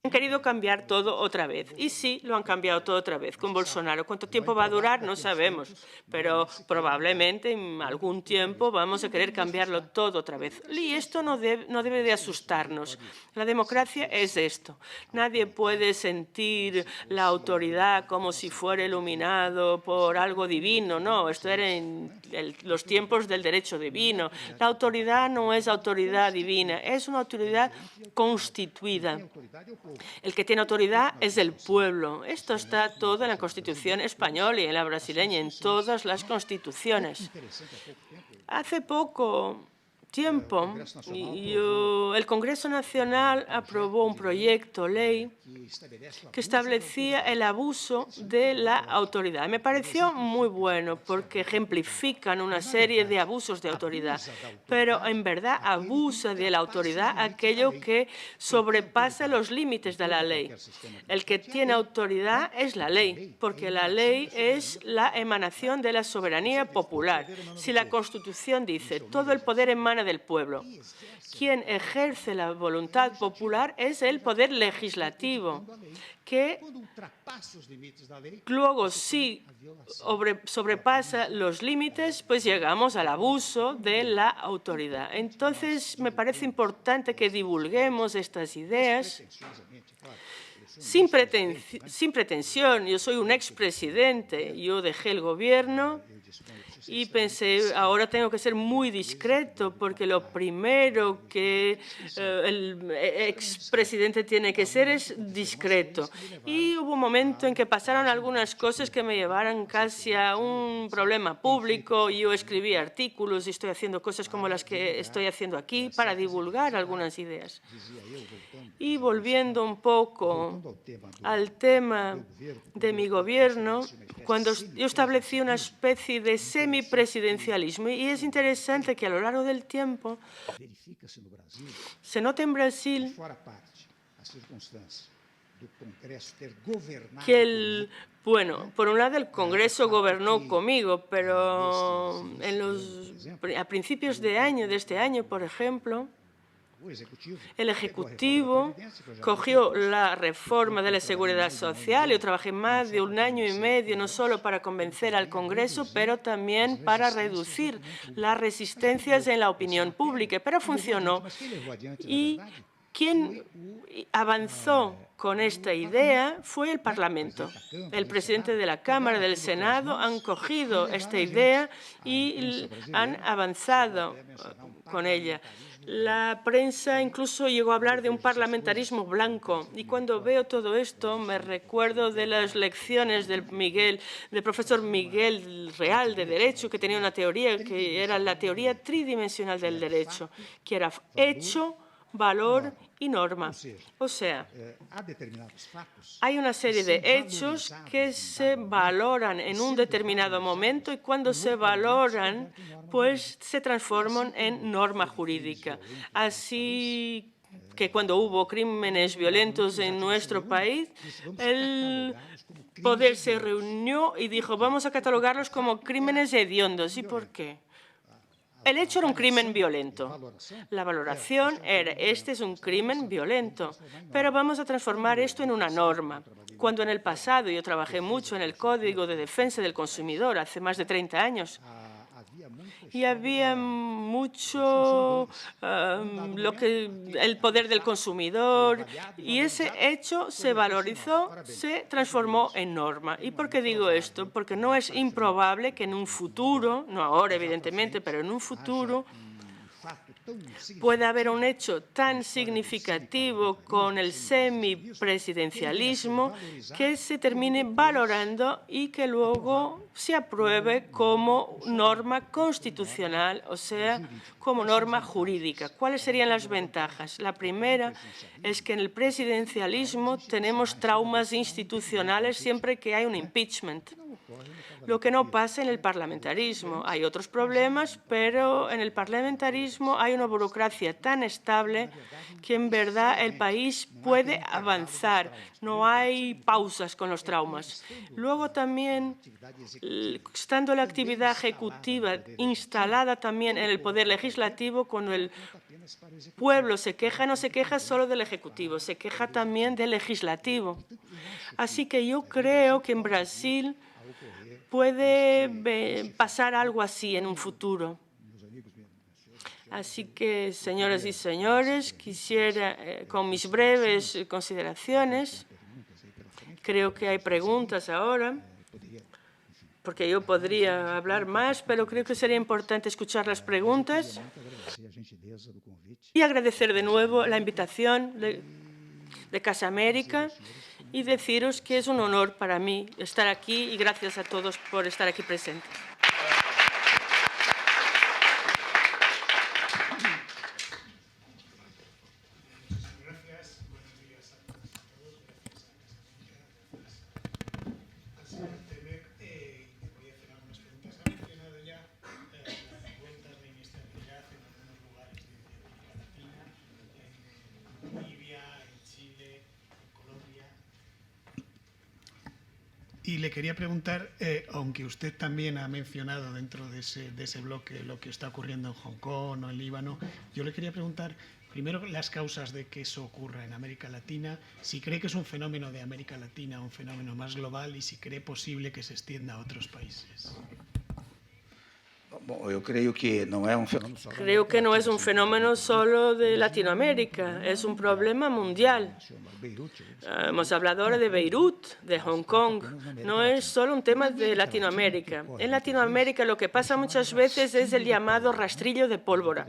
han querido cambiar todo otra vez. Y sí, lo han cambiado todo otra vez con Bolsonaro. ¿Cuánto tiempo va a durar? No sabemos. Pero probablemente en algún tiempo vamos a querer cambiarlo todo otra vez. Y esto no debe de asustarnos. La democracia es esto. Nadie puede sentir la autoridad como si fuera iluminado por algo divino. No, esto era en los tiempos del derecho divino. La autoridad no es autoridad divina, es una autoridad constituida. El que tiene autoridad es el pueblo. Esto está todo en la Constitución española y en la brasileña, en todas las constituciones. Hace poco tiempo, el Congreso Nacional aprobó un proyecto de ley que establecía el abuso de la autoridad. Me pareció muy bueno porque ejemplifican una serie de abusos de autoridad, pero en verdad abusa de la autoridad aquello que sobrepasa los límites de la ley. El que tiene autoridad es la ley, porque la ley es la emanación de la soberanía popular. Si la Constitución dice todo el poder emana del pueblo, quien ejerce la voluntad popular es el poder legislativo, que luego si sobrepasa los límites, pues llegamos al abuso de la autoridad. Entonces, me parece importante que divulguemos estas ideas sin pretensión. Yo soy un expresidente, yo dejé el gobierno y pensé, ahora tengo que ser muy discreto, porque lo primero que el expresidente tiene que ser es discreto. Y hubo un momento en que pasaron algunas cosas que me llevaron casi a un problema público. Yo escribí artículos y estoy haciendo cosas como las que estoy haciendo aquí para divulgar algunas ideas. Y volviendo un poco al tema de mi gobierno, cuando yo establecí una especie de semipresidencialismo, y es interesante que a lo largo del tiempo se nota en Brasil que por un lado el Congreso gobernó conmigo, pero a principios de este año, por ejemplo, el Ejecutivo cogió la reforma de la Seguridad Social. Yo trabajé más de 1 año y medio, no solo para convencer al Congreso, pero también para reducir las resistencias en la opinión pública. Pero funcionó. Y quien avanzó con esta idea fue el Parlamento. El presidente de la Cámara, del Senado, han cogido esta idea y han avanzado con ella. La prensa incluso llegó a hablar de un parlamentarismo blanco. Y cuando veo todo esto, me recuerdo de las lecciones del profesor Miguel Real de Derecho, que tenía una teoría que era la teoría tridimensional del derecho, que era hecho, valor y norma. O sea, hay una serie de hechos que se valoran en un determinado momento y cuando se valoran, pues se transforman en norma jurídica. Así que cuando hubo crímenes violentos en nuestro país, el poder se reunió y dijo, vamos a catalogarlos como crímenes hediondos. ¿Y por qué? El hecho era un crimen violento. La valoración era, este es un crimen violento, pero vamos a transformar esto en una norma. Cuando en el pasado yo trabajé mucho en el Código de Defensa del Consumidor, hace más de 30 años, y había mucho el poder del consumidor, y ese hecho se valorizó, se transformó en norma. ¿Y por qué digo esto? Porque no es improbable que en un futuro, no ahora evidentemente, pero en un futuro, puede haber un hecho tan significativo con el semipresidencialismo que se termine valorando y que luego se apruebe como norma constitucional, o sea, como norma jurídica. ¿Cuáles serían las ventajas? La primera es que en el presidencialismo tenemos traumas institucionales siempre que hay un impeachment, lo que no pasa en el parlamentarismo. Hay otros problemas, pero en el parlamentarismo hay una burocracia tan estable que en verdad el país puede avanzar. No hay pausas con los traumas. Luego también, estando la actividad ejecutiva instalada también en el poder legislativo, cuando el pueblo se queja, no se queja solo del ejecutivo, se queja también del legislativo. Así que yo creo que en Brasil puede pasar algo así en un futuro. Así que, señoras y señores, quisiera, con mis breves consideraciones, creo que hay preguntas ahora, porque yo podría hablar más, pero creo que sería importante escuchar las preguntas y agradecer de nuevo la invitación de Casa América y deciros que es un honor para mí estar aquí y gracias a todos por estar aquí presentes. Y le quería preguntar, aunque usted también ha mencionado dentro de ese bloque lo que está ocurriendo en Hong Kong o en Líbano, yo le quería preguntar primero las causas de que eso ocurra en América Latina, si cree que es un fenómeno de América Latina, un fenómeno más global y si cree posible que se extienda a otros países. Yo creo que no es un fenómeno solo de Latinoamérica, es un problema mundial. Hemos hablado ahora de Beirut, de Hong Kong. No es solo un tema de Latinoamérica. En Latinoamérica lo que pasa muchas veces es el llamado rastrillo de pólvora.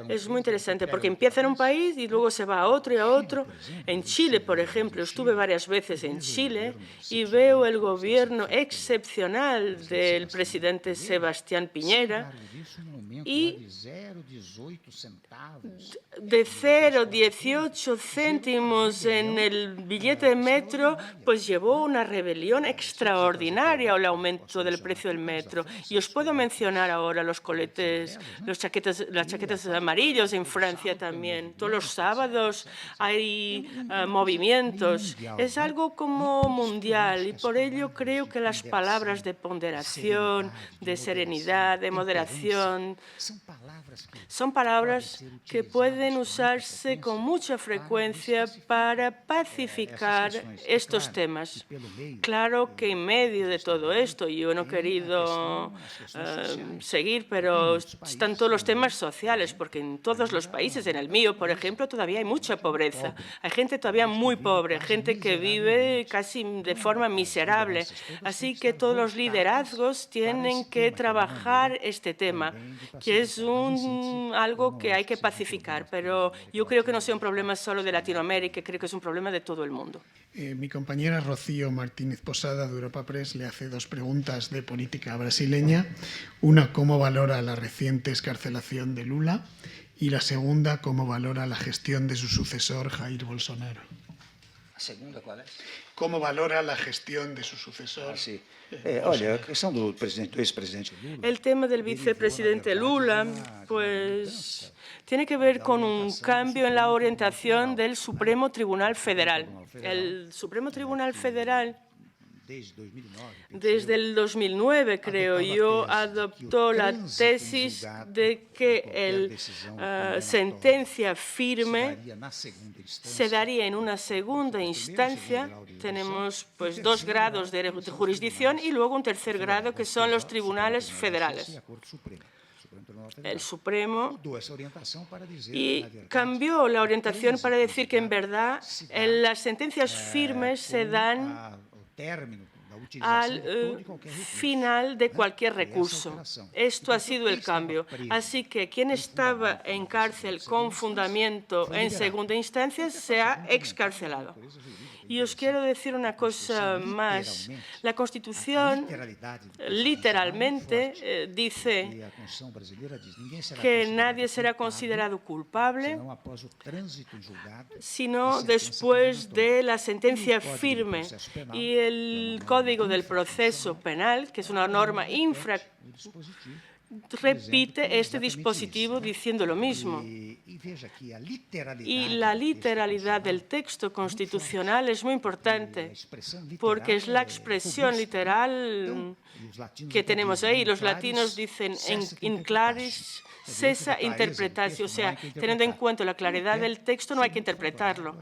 Es muy interesante porque empieza en un país y luego se va a otro y a otro. En Chile, por ejemplo, estuve varias veces en Chile y veo el gobierno excepcional del presidente Sebastián Piñera y de 0,18 céntimos en el billete de metro, pues llevó una rebelión extraordinaria al aumento del precio del metro. Y os puedo mencionar ahora los coletes, las chaquetas amarillos en Francia también. Todos los sábados hay movimientos. Es algo como mundial y por ello creo que las palabras de ponderación, de serenidad, de moderación, son palabras que pueden usarse con mucha frecuencia para pacificar estos temas. Claro que en medio de todo esto, yo no he querido seguir, pero están todos los temas sociales, porque en todos los países, en el mío, por ejemplo, todavía hay mucha pobreza. Hay gente todavía muy pobre, gente que vive casi de forma miserable. Así que todos los liderazgos tienen que trabajar este tema, que es algo que hay que pacificar, pero yo creo que no sea un problema solo de Latinoamérica, creo que es un problema de todo el mundo. Mi compañera Rocío Martínez Posada de Europa Press le hace dos preguntas de política brasileña. Una, ¿cómo valora la reciente excarcelación de Lula? Y la segunda, ¿cómo valora la gestión de su sucesor, Jair Bolsonaro? ¿La segunda cuál es? ¿Cómo valora la gestión de su sucesor? Sí. Olha, a questão do ex-presidente Lula. El tema del vicepresidente Lula, pues, tiene que ver con un cambio en la orientación del Supremo Tribunal Federal. El Supremo Tribunal Federal, desde el 2009, creo yo, adoptó la tesis de que la sentencia firme se daría en una segunda instancia. Tenemos pues 2 grados de jurisdicción y luego un tercer grado, que son los tribunales federales. El Supremo y cambió la orientación para decir que en verdad las sentencias firmes se dan al final de cualquier recurso. Esto ha sido el cambio. Así que quien estaba en cárcel con fundamento en segunda instancia se ha excarcelado. Y os quiero decir una cosa más. La Constitución literalmente dice que nadie será considerado culpable sino después de la sentencia firme. Y el Código del Proceso Penal, que es una norma repite este dispositivo diciendo lo mismo. Y la literalidad del texto constitucional es muy importante porque es la expresión literal que tenemos ahí. Los latinos dicen in claris cesa interpretatio, o sea, teniendo en cuenta la claridad del texto, no hay que interpretarlo.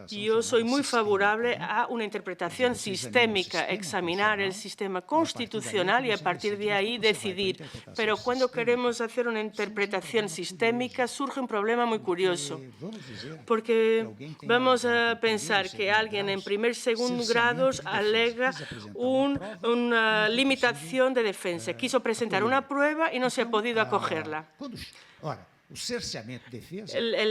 Yo soy muy favorable a una interpretación sistémica, examinar el sistema constitucional y a partir de ahí decidir. Pero cuando queremos hacer una interpretación sistémica surge un problema muy curioso, porque vamos a pensar que alguien en primer segundo grados alega una limitación de defensa. Quiso presentar una prueba y no se ha podido acogerla.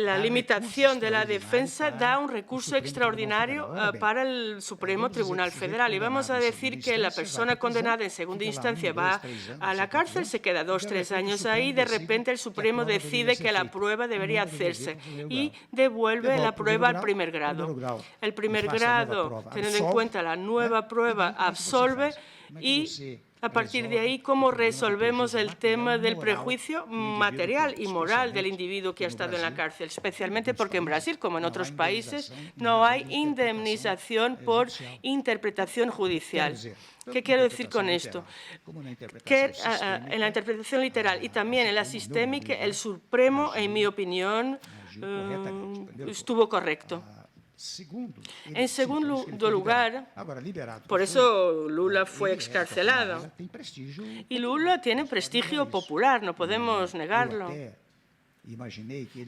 La limitación de la defensa da un recurso extraordinario para el Supremo Tribunal Federal. Y vamos a decir que la persona condenada en segunda instancia va a la cárcel, se queda 2 o 3 años ahí, de repente el Supremo decide que la prueba debería hacerse y devuelve la prueba al primer grado. El primer grado, teniendo en cuenta la nueva prueba, absolve y a partir de ahí, ¿cómo resolvemos el tema del prejuicio material y moral del individuo que ha estado en la cárcel? Especialmente porque en Brasil, como en otros países, no hay indemnización por interpretación judicial. ¿Qué quiero decir con esto? Que en la interpretación literal y también en la sistémica, el Supremo, en mi opinión, estuvo correcto. En segundo lugar, por eso Lula fue excarcelado. Y Lula tiene prestigio popular, no podemos negarlo.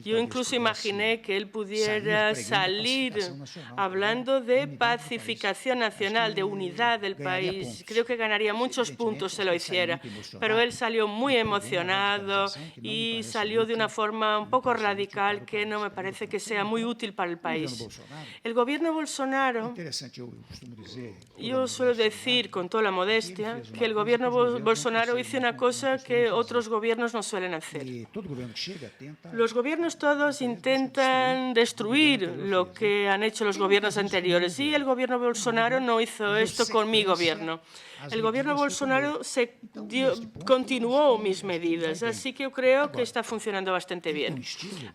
Yo incluso imaginé que él pudiera salir hablando de pacificación nacional, de unidad del país. Creo que ganaría muchos puntos si lo hiciera. Pero él salió muy emocionado y salió de una forma un poco radical que no me parece que sea muy útil para el país. El gobierno Bolsonaro, yo suelo decir con toda la modestia que el gobierno Bolsonaro hizo una cosa que otros gobiernos no suelen hacer. Los gobiernos todos intentan destruir lo que han hecho los gobiernos anteriores y el gobierno Bolsonaro no hizo esto con mi gobierno. El gobierno Bolsonaro continuó mis medidas, así que yo creo que está funcionando bastante bien.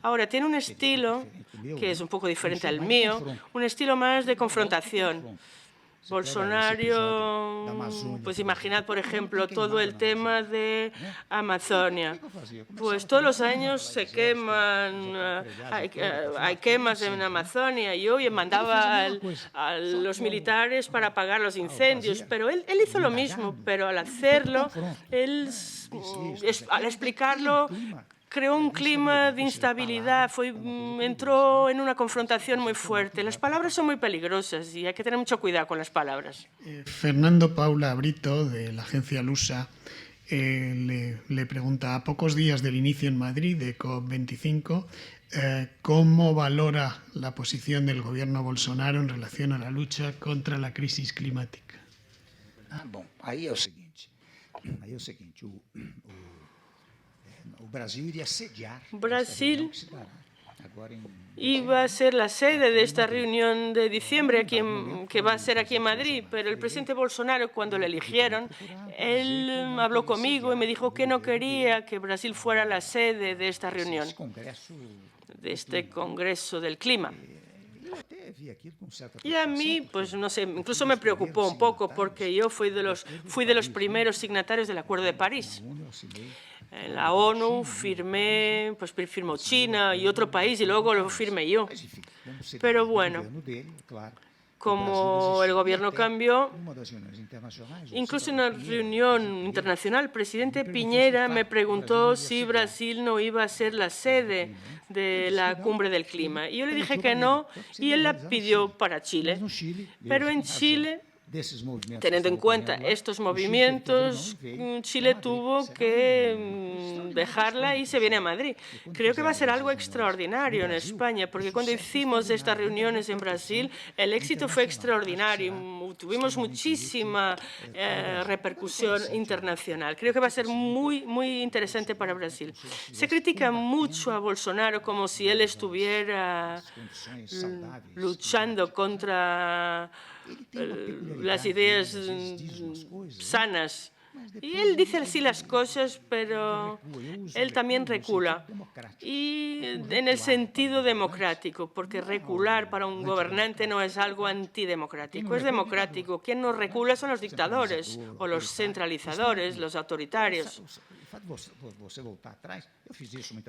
Ahora, tiene un estilo que es un poco diferente al mío, un estilo más de confrontación. Bolsonaro, pues imaginad, por ejemplo, todo el tema de Amazonia. Pues todos los años se queman, hay quemas en Amazonia. Yo mandaba a los militares para apagar los incendios, pero él hizo lo mismo, pero al hacerlo, al explicarlo, creó un clima de instabilidad, entró en una confrontación muy fuerte. Las palabras son muy peligrosas y hay que tener mucho cuidado con las palabras. Fernando Paula Brito, de la agencia Lusa, le pregunta, a pocos días del inicio en Madrid de COP25, ¿cómo valora la posición del gobierno Bolsonaro en relación a la lucha contra la crisis climática? Bom, aí é o seguinte, Brasil iba a ser la sede de esta reunión de diciembre que va a ser aquí en Madrid, pero el presidente Bolsonaro, cuando le eligieron, él habló conmigo y me dijo que no quería que Brasil fuera la sede de esta reunión, de este Congreso del Clima. Y a mí, pues no sé, incluso me preocupó un poco porque yo fui de los primeros signatarios del Acuerdo de París. En la ONU firmó China y otro país y luego lo firmé yo. Pero bueno, como el gobierno cambió, incluso en una reunión internacional, el presidente Piñera me preguntó si Brasil no iba a ser la sede de la cumbre del clima. Y yo le dije que no y él la pidió para Chile. Pero en Chile Teniendo en cuenta estos movimientos, Chile tuvo que dejarla y se viene a Madrid. Creo que va a ser algo extraordinario en España, porque cuando hicimos estas reuniones en Brasil, el éxito fue extraordinario. Tuvimos muchísima repercusión internacional. Creo que va a ser muy, muy interesante para Brasil. Se critica mucho a Bolsonaro como si él estuviera luchando contra las ideas sanas. Y él dice así las cosas, pero él también recula. Y en el sentido democrático, porque recular para un gobernante no es algo antidemocrático, es democrático. Quien no recula son los dictadores o los centralizadores, los autoritarios.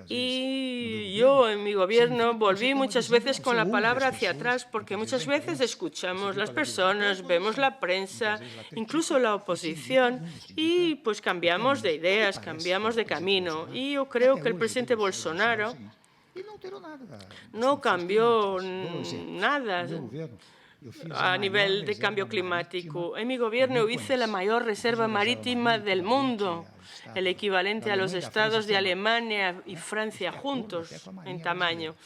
Y yo en mi gobierno volví muchas veces con la palabra hacia atrás, porque muchas veces escuchamos las personas, vemos la prensa, incluso la oposición, y pues cambiamos de ideas, cambiamos de camino. Y yo creo que el presidente Bolsonaro no cambió nada a nivel de cambio climático. En mi gobierno hice la mayor reserva marítima del mundo, el equivalente a los estados de Alemania y Francia juntos en tamaño.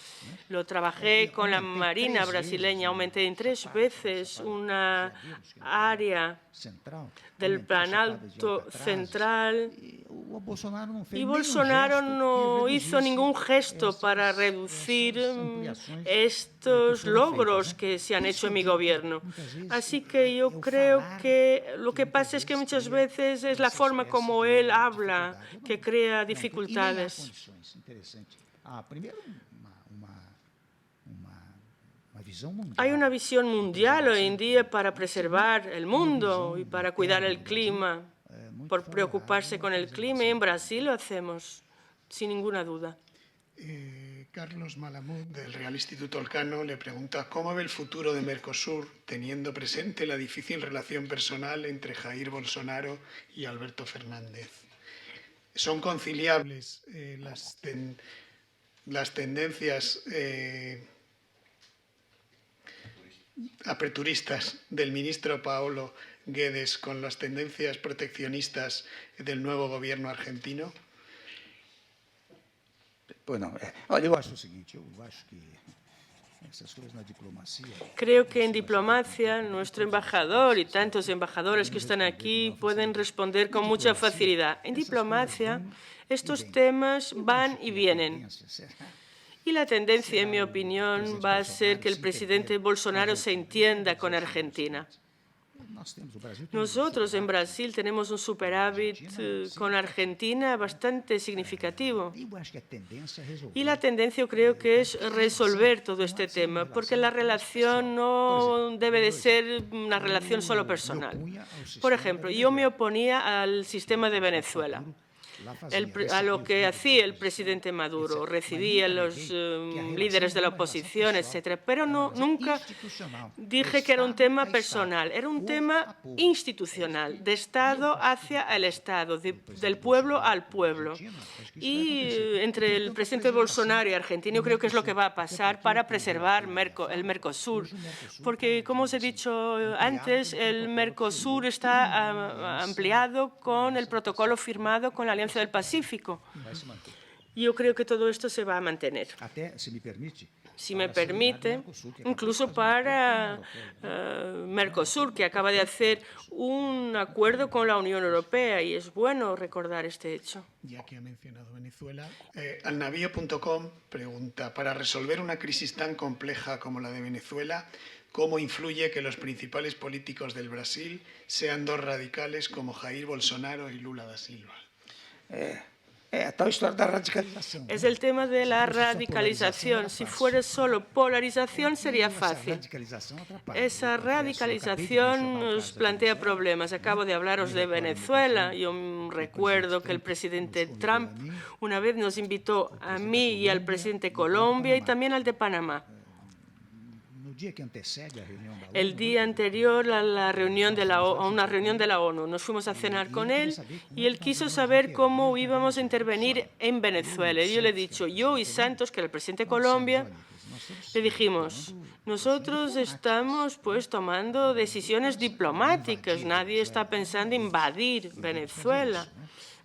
Lo trabajé con la Marina brasileña, aumenté en 3 veces una área del Planalto Central, y Bolsonaro no hizo ningún gesto para reducir estos logros que se han hecho en mi gobierno. Así que yo creo que lo que pasa es que muchas veces es la forma como él habla que crea dificultades. Hay una visión mundial hoy en día para preservar el mundo y para cuidar el clima, por preocuparse con el clima, y en Brasil lo hacemos, sin ninguna duda. Carlos Malamud, del Real Instituto Elcano, le pregunta cómo ve el futuro de Mercosur, teniendo presente la difícil relación personal entre Jair Bolsonaro y Alberto Fernández. ¿Son conciliables las tendencias aperturistas del ministro Paulo Guedes con las tendencias proteccionistas del nuevo gobierno argentino? Bueno, eu acho o seguinte, eu acho que essas coisas na diplomacia... Creo que en diplomacia nuestro embajador y tantos embajadores que están aquí pueden responder con mucha facilidad. En diplomacia estos temas van y vienen. Y la tendencia, en mi opinión, va a ser que el presidente Bolsonaro se entienda con Argentina. Nosotros en Brasil tenemos un superávit con Argentina bastante significativo. Y la tendencia, yo creo que es resolver todo este tema, porque la relación no debe de ser una relación solo personal. Por ejemplo, yo me oponía al sistema de Venezuela, a lo que hacía el presidente Maduro, recibía a los líderes de la oposición, etcétera. Pero nunca dije que era un tema personal, era un tema institucional, de Estado hacia el Estado, del pueblo al pueblo. Y entre el presidente Bolsonaro y Argentina, yo creo que es lo que va a pasar para preservar el Mercosur. Porque, como os he dicho antes, el Mercosur está ampliado con el protocolo firmado con la Alianza del Pacífico. Yo creo que todo esto se va a mantener. Si me permite, incluso para Mercosur, que acaba de hacer un acuerdo con la Unión Europea, y es bueno recordar este hecho. Ya que ha mencionado Venezuela, alnavío.com pregunta, para resolver una crisis tan compleja como la de Venezuela, ¿cómo influye que los principales políticos del Brasil sean dos radicales como Jair Bolsonaro y Lula da Silva? Es el tema de la radicalización. Si fuera solo polarización sería fácil. Esa radicalización nos plantea problemas. Acabo de hablaros de Venezuela. Yo recuerdo que el presidente Trump una vez nos invitó a mí y al presidente de Colombia y también al de Panamá. El día anterior a una reunión de la ONU, nos fuimos a cenar con él y él quiso saber cómo íbamos a intervenir en Venezuela. Y yo le he dicho, yo y Santos, que era el presidente de Colombia, Le dijimos, nosotros estamos pues tomando decisiones diplomáticas, nadie está pensando invadir Venezuela,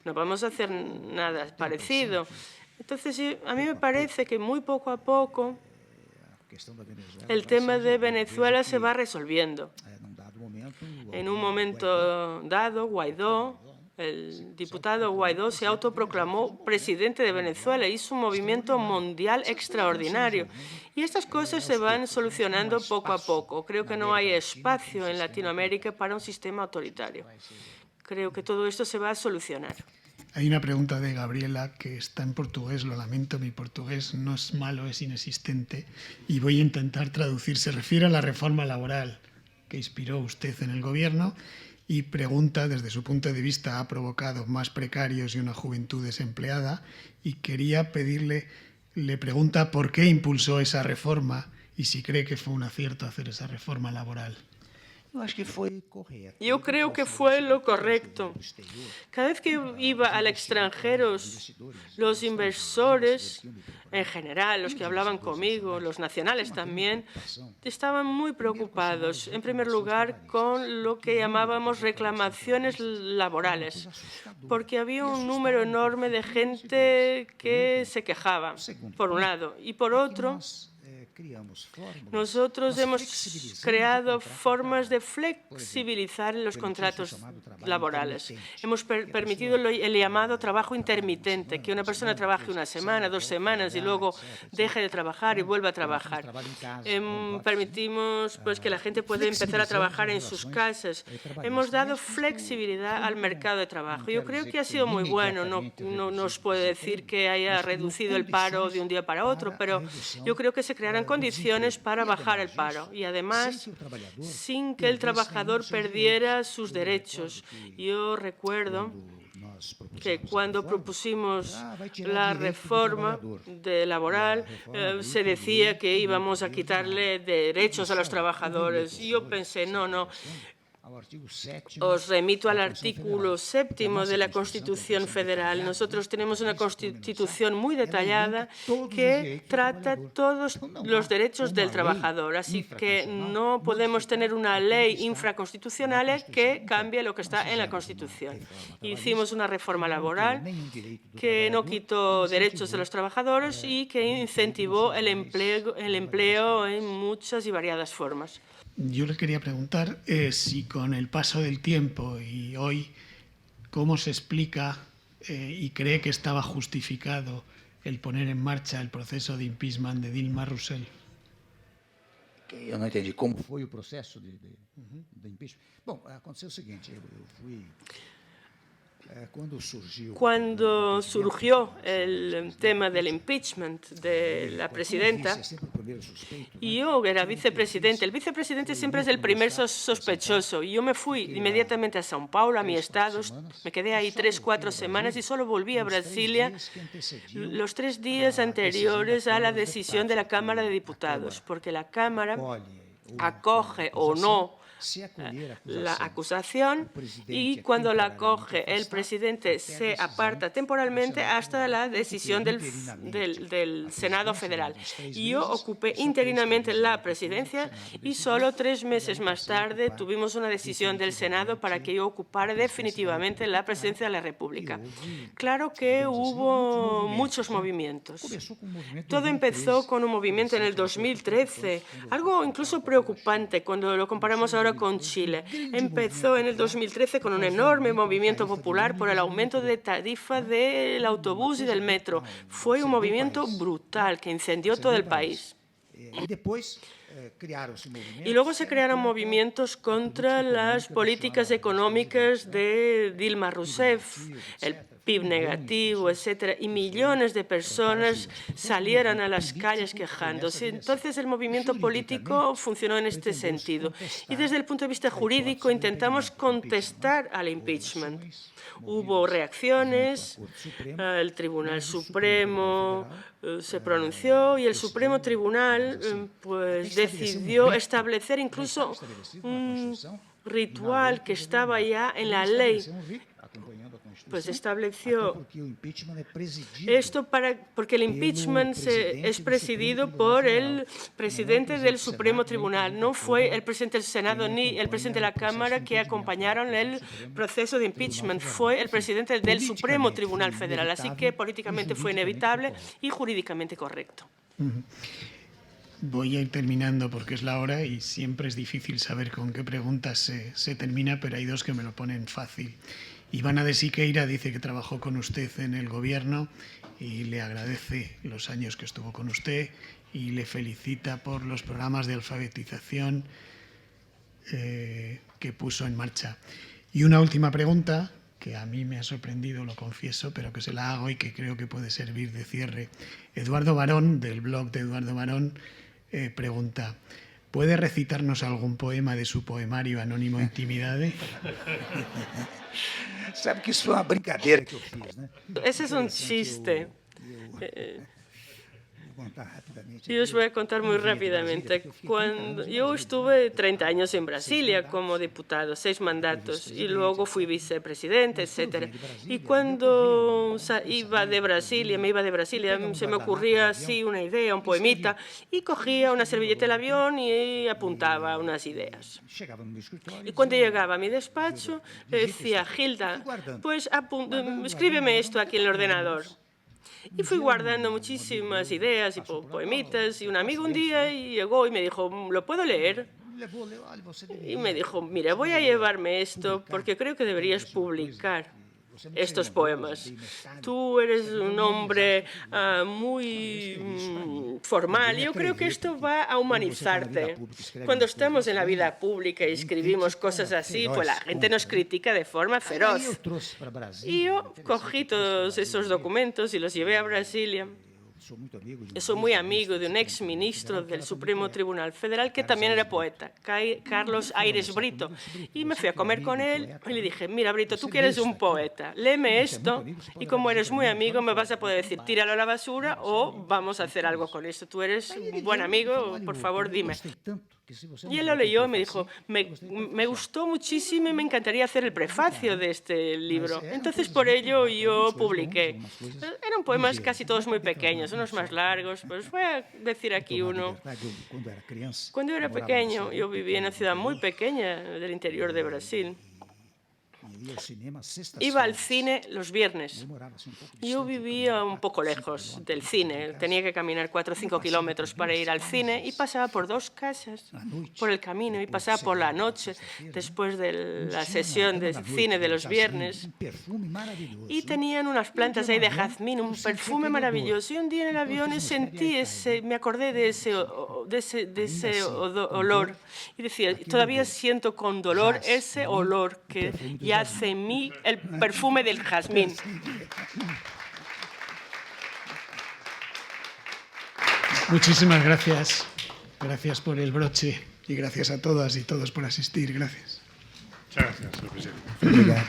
no vamos a hacer nada parecido. Entonces, a mí me parece que muy poco a poco el tema de Venezuela se va resolviendo. En un momento dado, el diputado Guaidó se autoproclamó presidente de Venezuela, hizo un movimiento mundial extraordinario. Y estas cosas se van solucionando poco a poco. Creo que no hay espacio en Latinoamérica para un sistema autoritario. Creo que todo esto se va a solucionar. Hay una pregunta de Gabriela que está en portugués, lo lamento, mi portugués no es malo, es inexistente, y voy a intentar traducir. Se refiere a la reforma laboral que inspiró usted en el gobierno y pregunta, desde su punto de vista, ha provocado más precarios y una juventud desempleada, y quería pedirle, le pregunta por qué impulsó esa reforma y si cree que fue un acierto hacer esa reforma laboral. Yo creo que fue lo correcto. Cada vez que iba al extranjero, los inversores, en general, los que hablaban conmigo, los nacionales también, estaban muy preocupados, en primer lugar, con lo que llamábamos reclamaciones laborales, porque había un número enorme de gente que se quejaba, por un lado, y por otro, nosotros hemos creado formas de flexibilizar los contratos laborales. Hemos permitido el llamado trabajo intermitente, que una persona trabaje una semana, 2 semanas y luego deje de trabajar y vuelva a trabajar. Permitimos pues, que la gente pueda empezar a trabajar en sus casas. Hemos dado flexibilidad al mercado de trabajo. Yo creo que ha sido muy bueno. No os puedo decir que haya reducido el paro de un día para otro, pero yo creo que se crearán condiciones para bajar el paro y además sin que el trabajador perdiera sus derechos. Yo recuerdo que cuando propusimos la reforma laboral se decía que íbamos a quitarle derechos a los trabajadores. Y yo pensé, no. Os remito al artículo 7º de la Constitución Federal. Nosotros tenemos una Constitución muy detallada que trata todos los derechos del trabajador. Así que no podemos tener una ley infraconstitucional que cambie lo que está en la Constitución. Hicimos una reforma laboral que no quitó derechos de los trabajadores y que incentivó el empleo en muchas y variadas formas. Yo le quería preguntar si con el paso del tiempo y hoy, ¿cómo se explica y cree que estaba justificado el poner en marcha el proceso de impeachment de Dilma Rousseff? Eu não entendi como foi o processo de impeachment. Bom, aconteceu o seguinte, eu fui... Cuando surgió el tema del impeachment de la presidenta, y yo era vicepresidente. El vicepresidente siempre es el primer sospechoso. Y yo me fui inmediatamente a São Paulo, a mi estado. Me quedé ahí 3 o 4 semanas y solo volví a Brasilia los 3 días anteriores a la decisión de la Cámara de Diputados, porque la Cámara acoge o no la acusación y cuando la acoge el presidente se aparta temporalmente hasta la decisión del Senado Federal. Y yo ocupé interinamente la presidencia y solo 3 meses más tarde tuvimos una decisión del Senado para que yo ocupara definitivamente la presidencia de la República. Claro que hubo muchos movimientos. Todo empezó con un movimiento en el 2013, algo incluso preocupante cuando lo comparamos ahora con Chile. Empezó en el 2013 con un enorme movimiento popular por el aumento de tarifa del autobús y del metro. Fue un movimiento brutal que incendió todo el país. Y luego se crearon movimientos contra las políticas económicas de Dilma Rousseff, el PIB negativo, etcétera, y millones de personas salieron a las calles quejándose. Entonces, el movimiento político funcionó en este sentido. Y desde el punto de vista jurídico intentamos contestar al impeachment. Hubo reacciones, el Tribunal Supremo se pronunció y el Supremo Tribunal pues, decidió establecer incluso un ritual que estaba ya en la ley pues estableció esto porque el impeachment es presidido por el presidente del Supremo Tribunal. No fue el presidente del Senado ni el presidente de la Cámara que acompañaron el proceso de impeachment. Fue el presidente del Supremo Tribunal Federal. Así que políticamente fue inevitable y jurídicamente correcto. Voy a ir terminando porque es la hora y siempre es difícil saber con qué preguntas se termina, pero hay dos que me lo ponen fácil. Ivana de Siqueira dice que trabajó con usted en el gobierno y le agradece los años que estuvo con usted y le felicita por los programas de alfabetización que puso en marcha. Y una última pregunta que a mí me ha sorprendido, lo confieso, pero que se la hago y que creo que puede servir de cierre. Eduardo Barón, del blog de Eduardo Barón, pregunta: ¿puede recitarnos algún poema de su poemario anónimo Intimidade? Sabe que isso foi uma brincadeira que eu fiz, né? Ese es un chiste. Vou contar rapidamente. Yo os voy a contar muy rápidamente. Cuando yo estuve 30 años en Brasilia como diputado, 6 mandatos, y luego fui vicepresidente, etc. Y cuando me iba de Brasilia, se me ocurría así una idea, un poemita, y cogía una servilleta del avión y apuntaba unas ideas. Y cuando llegaba a mi despacho, le decía: Gilda, pues escríbeme esto aquí en el ordenador. Y fui guardando muchísimas ideas y poemitas, y un amigo un día llegó y me dijo: ¿lo puedo leer? Y me dijo: mira, voy a llevarme esto porque creo que deberías publicar estos poemas. Tú eres un hombre muy formal. Yo creo que esto va a humanizarte. Cuando estamos en la vida pública y escribimos cosas así, pues la gente nos critica de forma feroz. Y yo cogí todos esos documentos y los llevé a Brasilia. Soy muy amigo de un ex ministro del Supremo Tribunal Federal que también era poeta, Carlos Aires Brito. Y me fui a comer con él y le dije: mira, Brito, tú que eres un poeta, léeme esto y como eres muy amigo me vas a poder decir tíralo a la basura o vamos a hacer algo con esto. Tú eres un buen amigo, por favor, dime. Y él lo leyó y me dijo: me gustó muchísimo y me encantaría hacer el prefacio de este libro. Entonces, por ello, yo publiqué. Eran poemas casi todos muy pequeños, unos más largos. Pues voy a decir aquí uno. Cuando yo era pequeño, yo vivía en una ciudad muy pequeña del interior de Brasil. Iba al cine los viernes. Yo vivía un poco lejos del cine. Tenía que caminar 4 o 5 kilómetros para ir al cine y pasaba por 2 casas por el camino y pasaba por la noche después de la sesión de cine de los viernes. Y tenían unas plantas ahí de jazmín, un perfume maravilloso. Y un día en el avión me acordé de ese olor. Y decía: todavía siento con dolor ese olor que yace en mí, el perfume del jazmín. Muchísimas gracias. Gracias por el broche y gracias a todas y todos por asistir. Gracias. Muchas gracias, señor presidente. Obrigado.